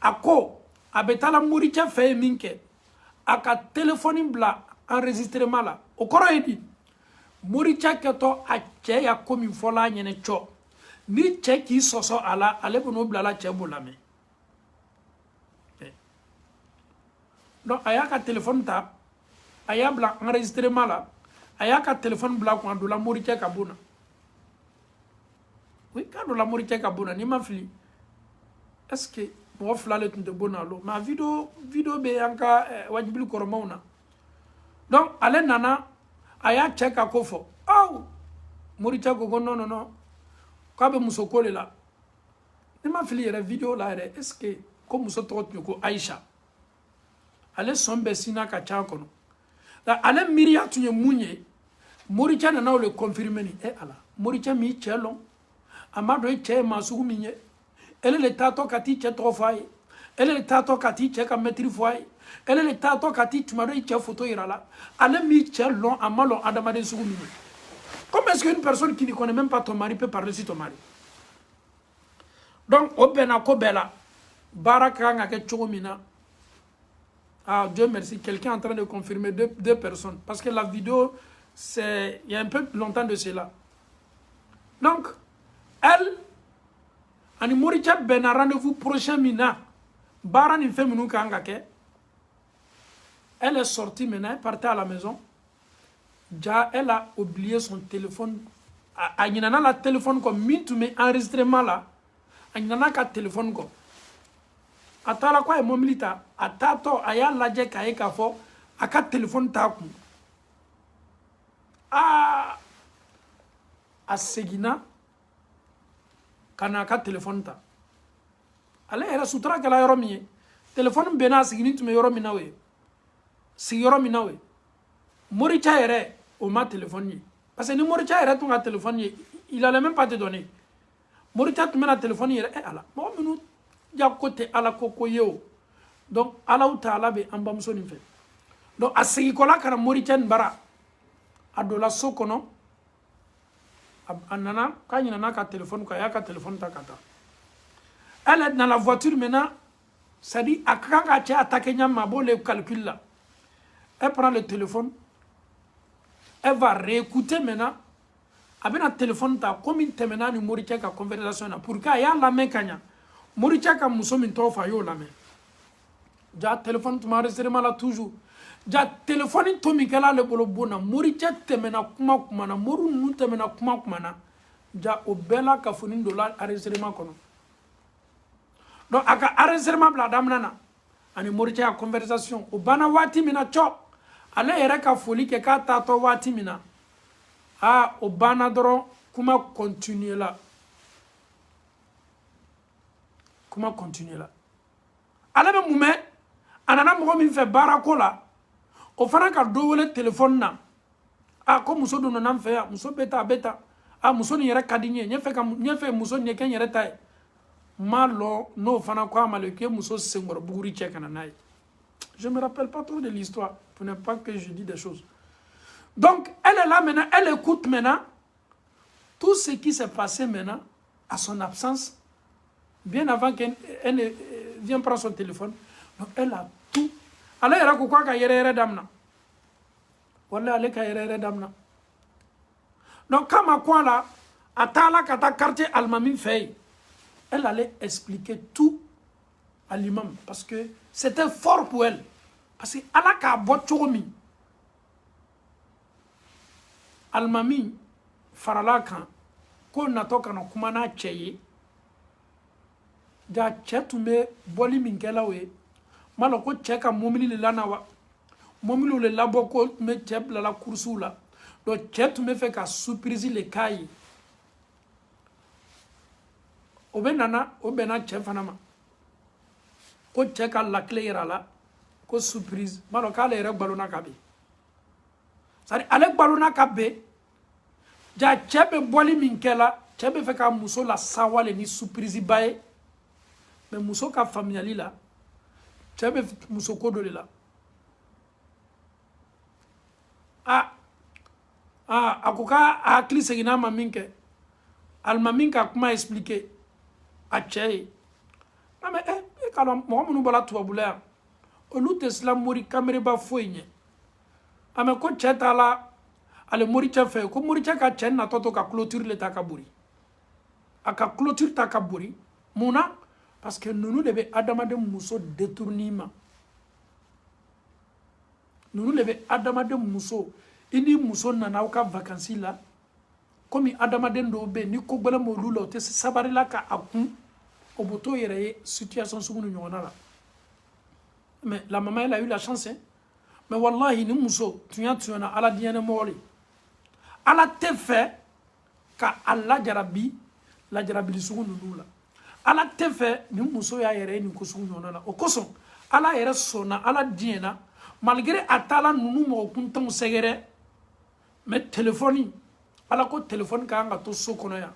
ako abetala muricha fe minke aka téléphone bla enregistrement la o koro edi muricha keto a che ya komi fola nyene cho ni che ki soso ala ale bono bla la che bolame donc aya ka téléphone ta aya bla enregistrement la aya ka téléphone bla ko do la muricha ka bona oui ka do la muricha ka bona ni ma fili est-ce que mo flale tunde bonalo ma video be anka wajibil koromona donc ale nana aya check akofo oh muricha go non ka be musokole la ni ma fili yere video la yere est-ce que ko musoto ko Aisha ale sombe sina ka cha kono da ale miriya tunye munye muricha nana o le confirmer ni ala muricha mi chelo amado e che masugu minye elle le tato kati che trofai elle le tato kati che ka metri foi elle le tato kati tu m'as dit che photo irala ale mi che long amalo adamade sugu minye. Comment est-ce qu'une personne qui ne connaît même pas ton mari peut parler sur ton mari? Donc obena ko bela baraka nga ke chogomina. Ah, Dieu merci, quelqu'un est en train de confirmer deux personnes. Parce que la vidéo, c'est il y a un peu longtemps de cela. Donc, elle, ani moricha ben rendez-vous prochain mina. Baran il fait minu kangake. Elle est sortie maintenant, elle partait à la maison. Ja, elle a oublié son téléphone. Agnana la téléphone comme mintume enregistrement là. Agnana ka téléphone ko. Atala kwa momilita atato aya laje kaye ka fo aka téléphone ta ku a segina kana ka téléphone ta ale yɛrɛ sutura kɛla yɔrɔ min ye téléphone bɛnna a sigini tun bɛ yɔrɔ min na o ye sigiyɔrɔ min na o ye Moricha yɛrɛ o ma téléphone ye parce que ni Moricha yɛrɛ tun ka téléphone ye il allait même pas te donner Moricha tun bɛna téléphone yɛrɛ ala mɔgɔ minnu ja ko tɛ ala ko ye o donc Allahu Taala bɛ an bamuso nin fɛ donc a segintɔla ka na Moricha nin bara a donna so kɔnɔ a nana k'a ɲinɛna ka téléphone kɔ a y'a ka téléphone ta ka taa elle est dans la voiture maintenant c'est-à-dire a ka kan ka cɛ attaquer ɲa a b'o le calcul là elle prend le téléphone elle va réécouter maintenant a bɛna téléphone ta komi tɛmɛna ni Moricha ka conversation na pour que a y'a lamɛn ka ɲa Moricha ka muso min tɔgɔ fɔ a y'o lamɛn ja téléphone tun bɛ enregistrement la toujours ja téléphone to min kɛla ale bolo bon na Moricha tɛmɛna kuma na Moru ninnu tɛmɛna kuma na ja o bɛɛ la kafoni dɔ la enregistrement kɔnɔ donc a ka enregistrement bila daminɛ na ani Moricha ka conversation o banna waati min na cɔ ale yɛrɛ ka foli kɛ k'a taatɔ waati min na o banna dɔrɔn kuma continuer la ale bɛ mun mɛn a nana mɔgɔ min fɛ baarako la o fana ka dɔ wele téléphone na ko muso dɔ nana n fɛ yan muso bɛ ta muso nin yɛrɛ ka di n ye n ɲɛ fɛ muso nin ye kɛ n yɛrɛ ta ye n m'a lɔn n'o fana ko a ma le k'e muso senkɔrɔ buguri cɛ ka na n'a ye je me rappelle pas trop de l'histoire pour ne pas que je dis des choses donc elle est là maintenant elle écoute maintenant tout ce qui s'est passé maintenant à son absence bien avant qu'elle ne vienne prendre son téléphone donc elle a tout ale yɛrɛ ko k'a ka yɛrɛ damina wala ale ka yɛrɛ damina donc kama ko a la a taala ka taa quartier alimami fɛ yen elle allait expliquer tout à l'imam parce que c'était fort pour elle parce que ala k'a bɔ cogo min alimami farala kan ko natɔ kana kuma n'a cɛ ye ja cɛ tun bɛ bɔli min kɛla o ye ma dɔn ko cɛ ka mobili le lana wa mobiliw le labɔ ko tun bɛ cɛ bilala kurusiw la donc cɛ tun bɛ fɛ ka surprise le k'a ye o bɛ nana o bɛnna cɛ fana ma ko cɛ ka lakile yira a la ko surprise ma dɔn k'ale yɛrɛ balonna ka bɛn c'est-à-dire ale balonna ka bɛn ja cɛ bɛ bɔli min kɛla cɛ bɛ fɛ ka muso la sawale ni surprise ba ye mais muso ka faamuyali la cɛ bɛ muso ko dɔ de la a ko k'a hakili seginna a ma min kɛ alimami ka kuma expliquer a cɛ ye mais e k'a dɔn mɔgɔ minnu bɔra tubabula yan olu tɛ siran mori kamereba foyi ɲɛ mais ko cɛ t'a la ale Moricha fɛ ko Moricha ka cɛ natɔ to ka clôture le ta ka bori a ka clôture ta ka bori mun na parce que ninnu de bɛ adamaden muso détourner ma ninnu de bɛ adamaden muso i ni muso nana aw ka vacances la komi adamaden dɔw bɛ yen ni ko gɛlɛn b'olu la o tɛ sabari la ka a kun o bɛ t'o yɛrɛ ye situation sugu ni ɲɔgɔnna la mais la maman elle a eu la chance hein? Mais wallahi ni muso tunya na ala diɲɛ mɔgɔ le ala tɛ fɛ ka a lajarabili sugu ninnu la ala tɛ fɛ ni muso y'a yɛrɛ ye nin ko sugu ɲɔgɔnna la o kosɔn ala yɛrɛ sɔnna ala diɲɛ na malgré a taala ninnu mɔgɔ kuntanw sɛgɛrɛ mais téléphone ala ko téléphone ka kan ka to so kɔnɔ yan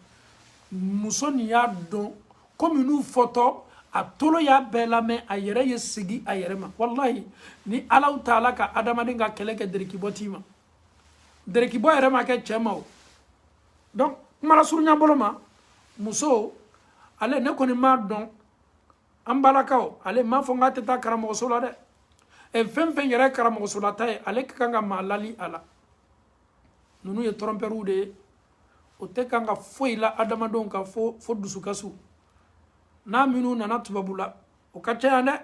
muso nin y'a dɔn komi n'u fɔtɔ a tolo y'a bɛɛ lamɛn a yɛrɛ ye segi a yɛrɛ ma wallahi ni Allahu Taala ka adamaden ka kɛlɛ kɛ derikibɔ t'i ma derikibɔ yɛrɛ ma kɛ cɛ ma o donc kumala surunya bolo ma muso ale ne kɔni m'a dɔn an balakaw ale m'a fɔ k'a tɛ taa karamɔgɔso la dɛ fɛn fɛn yɛrɛ karamɔgɔsola ta ye ale ka kan ka maa lali a la ninnu ye trompeurw de ye o tɛ kan ka foyi la adamadenw ka fo dusukasi n'a minnu nana tubabu la o ka ca yan dɛ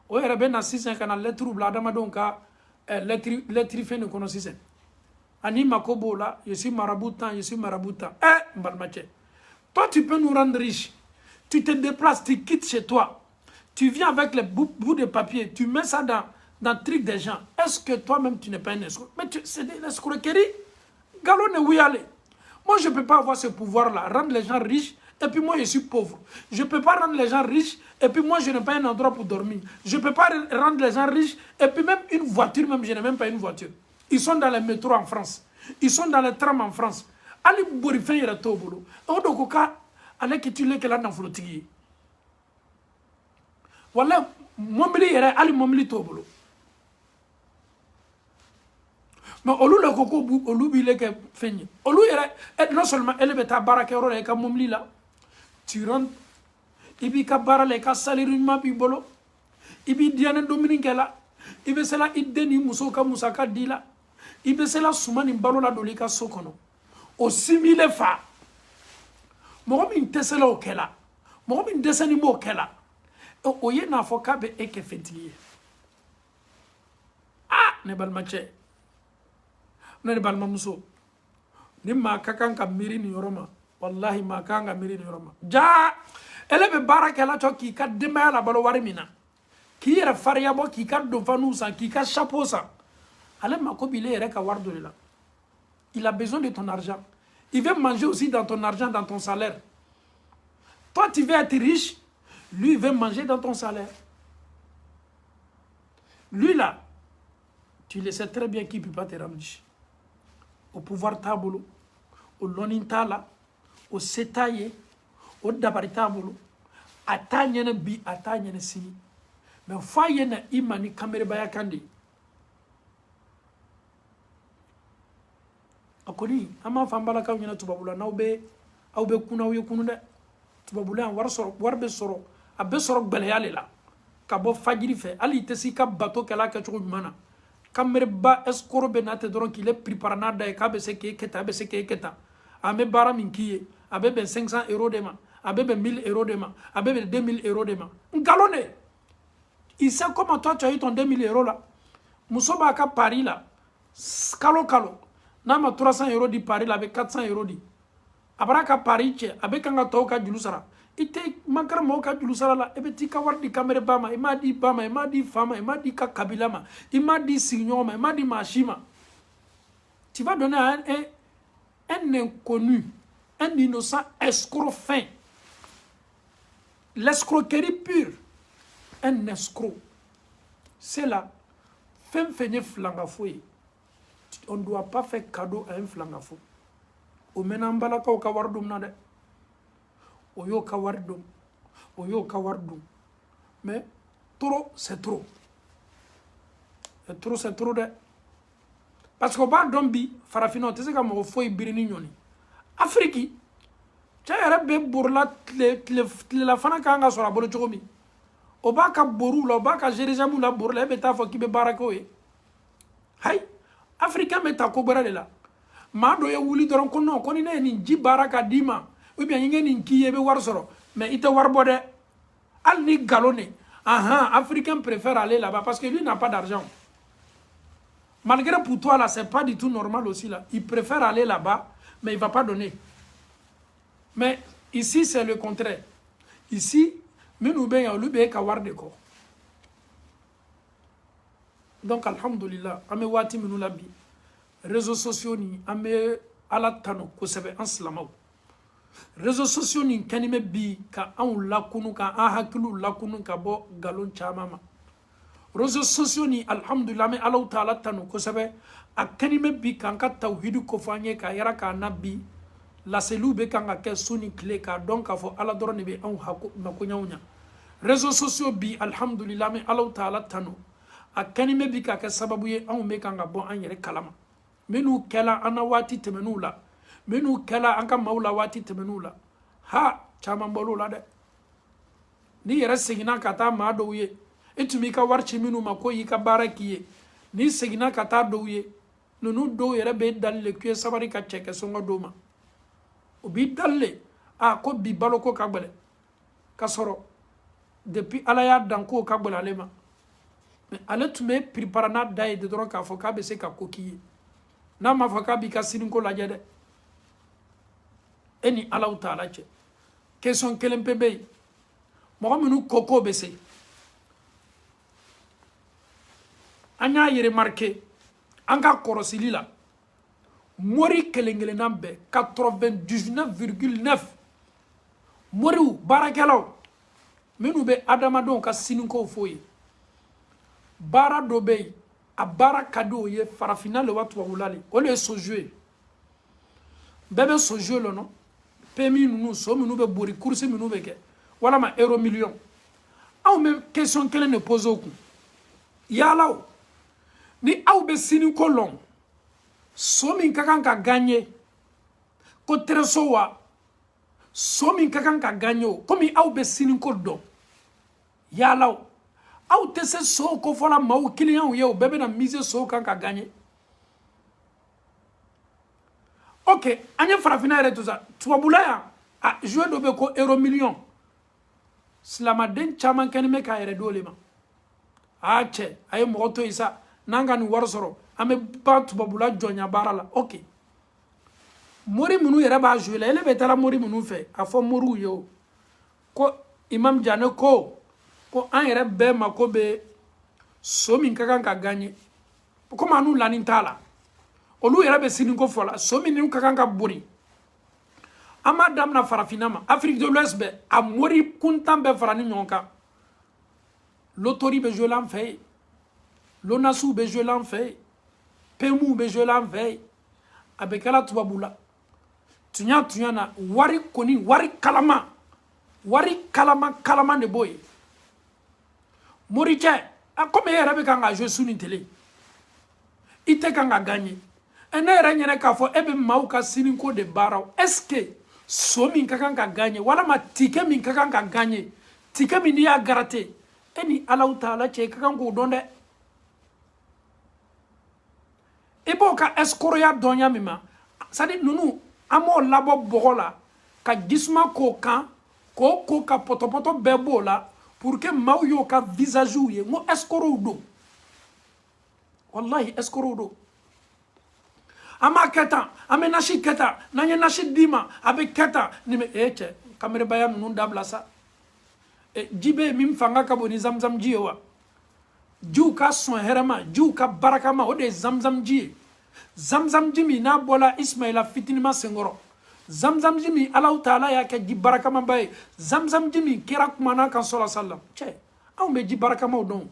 o yɛrɛ bɛ na sisan ka na lɛtiriw bila adamadenw ka lɛtiri fɛn de kɔnɔ sisan ani mako b'o la je suis maraboutant je suis maraboutant n balimacɛ toi tu peux nous rendre riche tu te déplaces tu quittes chez toi tu viens avec les bouts de papier tu mets ça dans le truc des gens est-ce que toi-même tu n'es pas un escroc mais c'est de l'escroquerie galon ne oui aller moi je peux pas avoir ce pouvoir là rendre les gens riches et puis moi je suis pauvre. Je ne peux pas rendre les gens riches et puis moi je n'ai pas un endroit pour dormir. Je ne peux pas rendre les gens riches et puis même une voiture, même je n'ai même pas une voiture. Ils sont dans les métros en France. Ils sont dans les trams en France. Ali Borifen yera tobolo. Odokoka ale kitule kela na flotigi. Wala momili yera ali momili tobolo. Mais olu le koko olu bile ke fenye. Olu yera non seulement elle beta baraka ro le ka momili la. Tu rentres ibi ka bara le ka salaire ma bi bolo. Ibi diane dominique la. Ibe sela ideni muso ka musaka dila. Ibe sela sumani balo la doli ka sokono. O simile fa. Mo min tesela o kela. Mo min desani mo kela. O ye na fo ka be eke fetiye. Ah, ne balmache. Ne balma muso. Ni ma kakan ka miri ni yoroma. Wallahi ma kakan ka miri ni yoroma. Ja, ele be baraka la to ki ka demaya la balo wari mina. Ki yere faria bo ki ka do fanu sa ki ka chapeau sa. Ale ma ko bile yere ka wardo la. Il a besoin de ton argent. Il veut manger aussi dans ton argent, dans ton salaire. Toi, tu veux être riche. Lui, il veut manger dans ton salaire. Lui, là, tu le sais très bien qu'il ne peut pas te rendre riche. Au pouvoir tabolo, au lonintala, au setaye, au dabaritabolo, à tanyene bi, à tanyene sini. Mais foyena imani kamere bayakandi. Akoni ama fambala ka nyina tubabula na obe kuna oye kunu de tubabula war be soro abe soro gbele yale la ka bo fajiri fe ali tesi ka bato kala ka chugu mana kamere ba escoro be na te doron ki le prépare na da ka be se ke keta be se ke keta ame bara min kiye abe ben 500 € de ma abe ben 1000 € de ma abe ben 2000 € de ma ngalone il sait comment toi tu as eu ton 2000 € là musoba ka Paris là kalo Nama 300 € di Paris la avec 400 € di. Abaraka Paris che avec kanga toka julusara. Ite makara moka julusara la ebe tika war di kamere bama ima di fama ima di ka kabila ma ima di signoma ima di machima. Tu vas donner à un inconnu, un innocent escroc fin. L'escroquerie pure. Un escroc. C'est là. Femme fenye flanga fouye. On ne doit pas faire cadeau à un flangafo. O menambala ka wardum na de. O yo ka wardum. O yo ka wardum. Mais trop c'est trop. Et trop c'est trop de. Parce que ba dombi farafino te se ka mo foy birini nyoni. Afriki. Cha yara be burla la fana ka nga sora bolo chokomi. O ba ka boru la ba ka jerejamu la burla be ta fo ki be barako e. Hay Africain mais ta kobara de la. Ma do ye wuli doron ko non ko ni ne ni ji baraka dima. Ou bien yenge ni kiye be war soro. Mais ite war bode. Al ni galone. Aha, Africain préfère aller là-bas parce que lui n'a pas d'argent. Malgré pour toi là, c'est pas du tout normal aussi là. Il préfère aller là-bas, mais il va pas donner. Mais ici c'est le contraire. Ici, nous ben lui be ka war de ko. Donc, alhamdulillah, ame wati minu labi. Réseaux sociaux ni ame ala tano kosebe en slamaw. Réseaux sociaux ni kanime bi ka an lakunu ka an hakilu lakunu ka bo galon chamama. Réseaux sociaux ni alhamdulillah ame ala ta'ala tano kosebe a kanime bi ka ka tawhidu ko fanye ka yara ka nabi la selube ka nga ke suni kle ka donc afo ala dorone be an hako makunyawnya. Réseaux sociaux bi alhamdulillah ame ala ta'ala tano a kanime bi ka sababu ye anw me kan ka bɔ an yɛrɛ kalama minnu kɛla an na waati tɛmɛn'u la minnu kɛla an ka maaw la waati tɛmɛn'u la ha caman bɔr'o la dɛ ni yɛrɛ seginna ka taa maa dɔw ye e tun b'i ka wari ci minnu ma ko y'i ka baara k'i ye n'i seginna ka taa dɔw ye ninnu dɔw yɛrɛ bɛ dali le k'i ye sabari ka cɛ kɛ sɔngɔ dɔw ma o b'i dali le ko bi baloko ka gɛlɛn ka sɔrɔ depuis ala y'a dan k'o ka gɛlɛn ale ma. Mais ale tun bɛ prépare n'a da ye de dɔrɔn k'a fɔ k'a bɛ se ka ko k'i ye n'a ma fɔ k'a b'i ka siniko lajɛ dɛ e ni alaw ta'ala cɛ question kelen pe bɛ yen mɔgɔ minnu koko bɛ se an y'a remarqué an ka kɔrɔsili la mori kelen-kelenna bɛɛ 99,9 moriw barakɛlaw minnu bɛ adamadenw ka sinikow f'o ye baara dɔ bɛ yen a baara ka di o ye farafinna le wa tubabula le o le ye sojo ye bɛɛ bɛ sojo le nɔ PMI ninnu so minnu bɛ bori course minnu bɛ kɛ walama euro million anw bɛ question kelen de pose o kun yalaw ni aw bɛ siniko lɔn so min ka kan ka gagner ko trésor wa so min ka kan ka gagner o komi aw bɛ siniko dɔn yalaw aw tɛ se so ko fɔla maaw clients ye o bɛɛ bɛna miser so kan ka gagner ok an ye farafinna yɛrɛ to sa tubabula yan a joué dɔ bɛ ko euro million silamaden caman kɛni bɛ k'a yɛrɛ d'o le ma a cɛ a ye mɔgɔ to yen sa n'an ka nin wari sɔrɔ an bɛ ban tubabula jɔnya baara la ok mori minnu yɛrɛ b'a joué la ele bɛ taara mori minnu fɛ a fɔ moriw ye o ko imam Jane ko an yɛrɛ bɛɛ mako bɛ so min ka kan ka gagner komi an n'u lani t'a la olu yɛrɛ bɛ siniko fɔ la so min ka kan ka bori an b'a damina farafinna ma Afrique de l'Ouest bɛɛ a mori kuntan bɛɛ fara ni ɲɔgɔn kan lotori bɛ joué la an fɛ yen lonasiw bɛ joué la an fɛ yen PMU bɛ joué la an fɛ yen a bɛ kɛla tubabu la tunya na wari kɔni wari kalama de b'o ye moricɛ komi e yɛrɛ bɛ kan ka joué su ni tele i tɛ kan ka gagner ne yɛrɛ ɲɛna k'a fɔ e bɛ maaw ka siniko de baaraw est-ce que so min ka kan ka gagner walama ticket min ka kan ka gagner ticket min n'i y'a gratter e ni Alahu Taala cɛ i ka kan k'o dɔn dɛ i b'o ka escroya dɔnya min ma c'est à dire ninnu an b'o labɔ bɔgɔ la ka jisuma k'o kan k'o ko ka pɔtɔpɔtɔ bɛɛ b'o la pour que maaw y'o ka visagew ye n ko escrow don wallahi escrow don an b'a kɛ tan an bɛ nasi kɛ tan n'an ye nasi d'i ma a bɛ kɛ tan nin bɛ cɛ kamerebaya ninnu dabila sa ji bɛ yen min fanga ka bon ni zamzam ji ye wa jiw ka sɔn hɛrɛ ma jiw ka baraka ma o de ye zamzam ji ye zamzam ji min n'a bɔla Ismaila fitinima senkɔrɔ zamzam ji min Alahu Taala y'a kɛ ji barakamaba ye zamzam ji min kira kumana kan sɔla salam cɛ anw bɛ ji barakamaw dɔn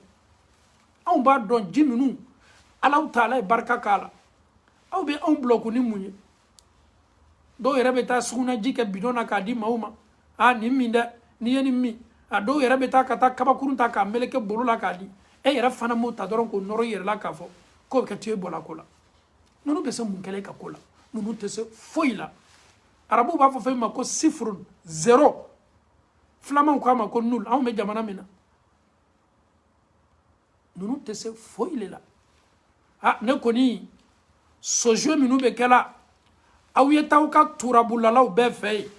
anw b'a dɔn ji ninnu Alahu Taala ye barika k'a la aw bɛ anw bloku ni mun ye dɔw yɛrɛ bɛ taa sugunɛji kɛ bidon na k'a di maaw ma nin min dɛ n'i ye nin min dɔw yɛrɛ bɛ taa ka taa kabakurun ta k'a meleke bolo la k'a di e yɛrɛ fana m'o ta dɔrɔn k'o nɔrɔ i yɛrɛ la k'a fɔ k'o bɛ kɛ tuye bɔla ko la ninnu bɛ se mun kɛlen ka ko la ninnu tɛ se foyi la arabuw b'a fɔ fɛn min ma ko sifurun zero filamanw k'a ma ko nul anw bɛ jamana min na ninnu tɛ se foyi le la ne kɔni sojo minnu bɛ kɛla aw ye t'aw ka turabulalaw bɛɛ fɛ yen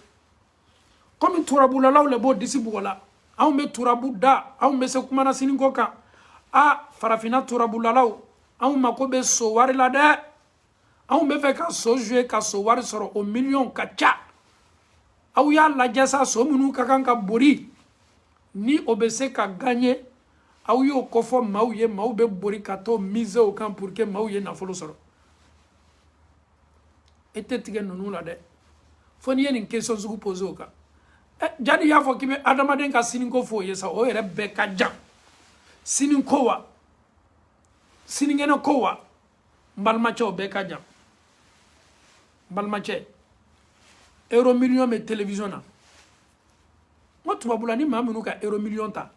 komi turabulalaw le b'o disi bugɔ la anw bɛ turabu da anw bɛ se kumana siniko kan farafinna turabulalaw anw mako bɛ so wari la dɛ anw bɛ fɛ ka so jouer ka so wari sɔrɔ o miliyɔn ka ca aw y'a lajɛ sa so minnu ka kan ka bori ni o bɛ se ka gagner aw y'o kofɔ maaw ye maaw bɛ bori ka t'o miser o kan pour que maaw ye nafolo sɔrɔ e tɛ tigɛ ninnu la dɛ fo n'i ye nin question sugu poser o kan jadi y'a fɔ k'i bɛ adamaden ka siniko fɔ o ye sa o yɛrɛ bɛɛ ka jan siniko wa sinikɛnɛ ko wa n balimacɛ o bɛɛ ka jan n balimacɛ euro million bɛ télévision na n ko tubabula ni maa minnu ka euro million ta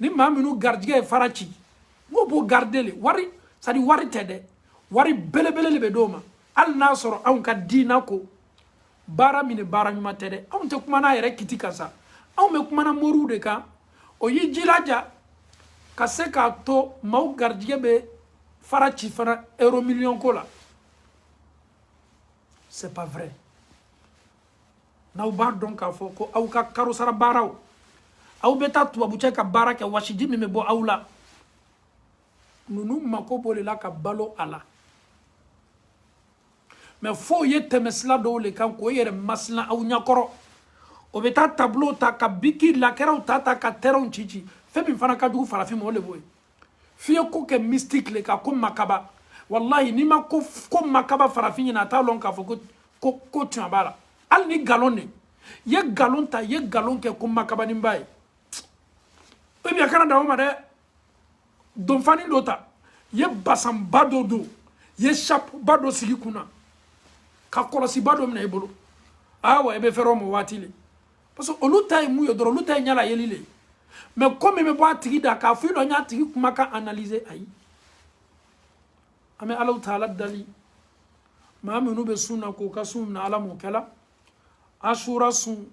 ni maa minnu garijɛgɛ ye fara ci n ko b'o garder le wari c'est à dire wari tɛ dɛ wari belebele le bɛ d'o ma hali n'a sɔrɔ anw ka diina ko baara min ni baara ɲuman tɛ dɛ anw tɛ kuma n'a yɛrɛ kiti kan sa anw bɛ kuma na moriw de kan o y'i jilaja ka se k'a to maaw garijɛgɛ bɛ fara ci fana euro million ko la c'est pas vrai n'aw b'a dɔn k'a fɔ ko aw ka karosara baaraw aw bɛ taa tubabucɛ ka baara kɛ wasiji min bɛ bɔ aw la ninnu mako b'o de la ka balo a la mais fo ye tɛmɛsira dɔw le kan k'o yɛrɛ masina aw ɲɛkɔrɔ o bɛ taa tableau ta ka biki lakɛraw ta ka terrainw ci fɛn min fana ka jugu farafin ma o le b'o ye f'i ye ko kɛ mystique le ka ko makaba wallahi n'i ma ko makaba farafin ɲɛna a t'a lɔn k'a fɔ ko tiɲɛ b'a la hali ni galon de ye galon ta ye galon ke ko makabani mbaye e bi akana dawo ma de don fani dota ye basam badodo ye chap bado sigi kuna ka kolosi bado mna ebolo awa ebe fero mo watile parce que olu tay mu yo doro olu tay nyala yelile mais comme me bo atigi da ka fu do nya tigi kuma ka analyser ayi ame Allah taala dali ma menu be sunna ko ka sunna ala mo kala ashura sun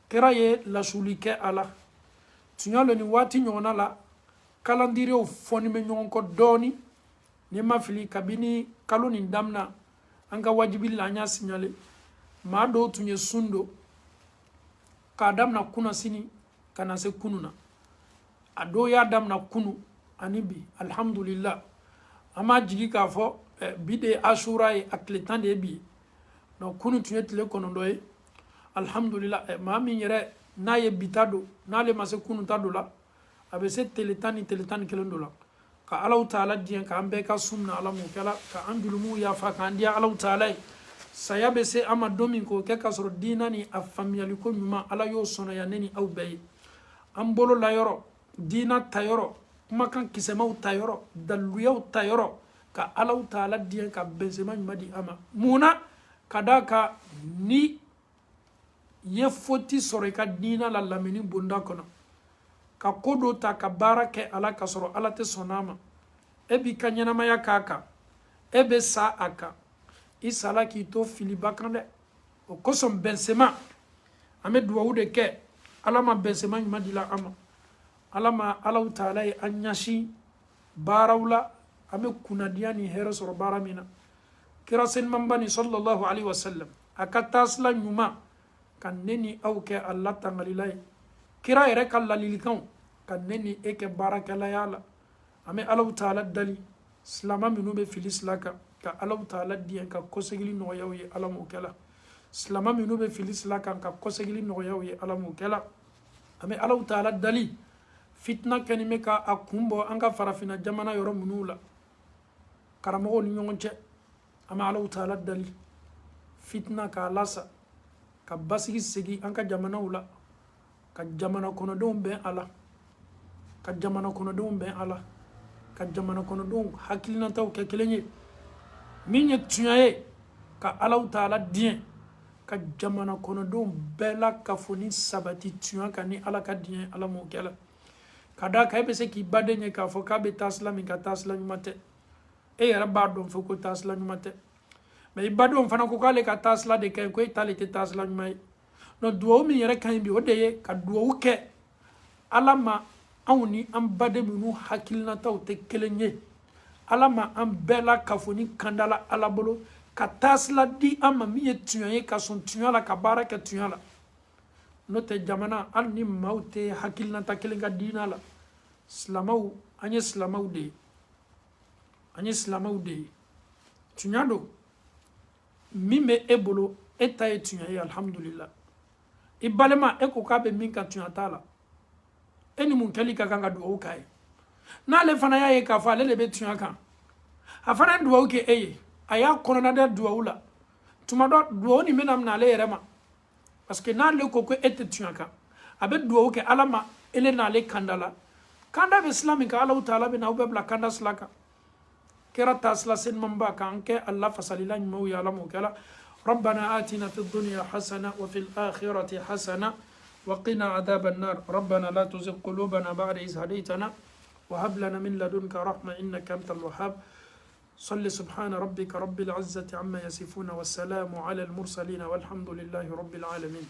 kera ye la shulike ala tunyalo ni wati nyona la calendrier foni me nyon ko doni ni mafili kabini kaloni damna anga wajibi la nya signalé ma do tunye sundo ka damna kuna sini kana se kununa ado ya damna kunu anibi alhamdulillah ama jigi ka fo bide ashura e atletan de bi no kunu tunye tele kono doye alhamdulillah ma mi yere na ye bitado na le ma se kunu tado la abe se teletani kelen dola ka Allah taala dien ka ambe ka sunna ala mo kala ka andulumu ya fa ka ndia Allah taala saya be se ama domin ko ke ka soro dina ni afamiyali ko nyuma ala yo sono ya neni au bay ambolo la yoro dina tayoro kuma kan kisema tayoro daluya tayoro ka Allah taala dien ka benzema madi ama muna kadaka ni ye foti soro ka dina la lamini bunda kono ka kodo ta ka barake ala ka soro ala te sonama ebi kanyana maya kaka ebe sa aka isala ki to fili bakande o kosom bensema ame duwa de ke ala ma bensema nyuma dila ama ala ma ala taala anyashi barawla ame kunadiani hero soro baramina kira sen mambani sallallahu alaihi wasallam akatasla nyuma kan neni au ke allah tangalilai kira ere kala lilikan kan neni eke barakala yala ame Allah taala dali slama minu be filislaka ka Allah taala dien ka kosegili no yawi ala mo kala slama minu be filislaka ka kosegili no yawi ala mo kala ame Allah taala dali fitna kanime ka akumbo anga farafina jamana yoro munula karamo ni nyonche ame Allah taala dali fitna ka lasa ka basigi segi anka jamana ula ka jamana kono don ben ala ka jamana kono don ben ala ka jamana kono don hakilina taw ke kelenye minye tuyaye ka Allah taala dien ka jamana kono don bela ka foni sabati tuyan ka ni ala ka dien ala mo kala kada ka be se ki badenye ka fo ka be taslami ka taslami mate e rabba don fo ko taslami mate mais badon fana ko kale ka tasla de kay ko itali te tasla may no duwo mi yere kan bi odeye ka duwo ke alama awni am bade minu hakilna taw te kelenye alama am bela kafoni kandala alabolo ka tasla di ama mi etuye ka son tuyala ka baraka tuyala no te jamana al ni maute hakilna ta kelenga dinala islamau anye islamau de tunyado mime ebolo eta etunya ya alhamdulillah ibalema eko ka be min ka tunya tala eni mun kali ka kanga duwo kai na le fana ya ka fa le be tunya kan afana duwo ke eye aya kono na da duwo la tuma do duwo ni menam na le rema parce que na le ko ete tunya kan abe duwo ke alama ele na le kandala kanda be islamika Allah taala be na ubla kanda slaka كرا تاسلا سن منبا كانك الله فصلنا مو يعلم كلا ربنا آتنا في الدنيا حسنة وفي الآخرة حسنة وقنا عذاب النار ربنا لا تزغ قلوبنا بعد إذ هديتنا وهب لنا من لدنك رحمة إنك أنت الوهاب صل سبحان ربك رب العزة عما يصفون والسلام على المرسلين والحمد لله رب العالمين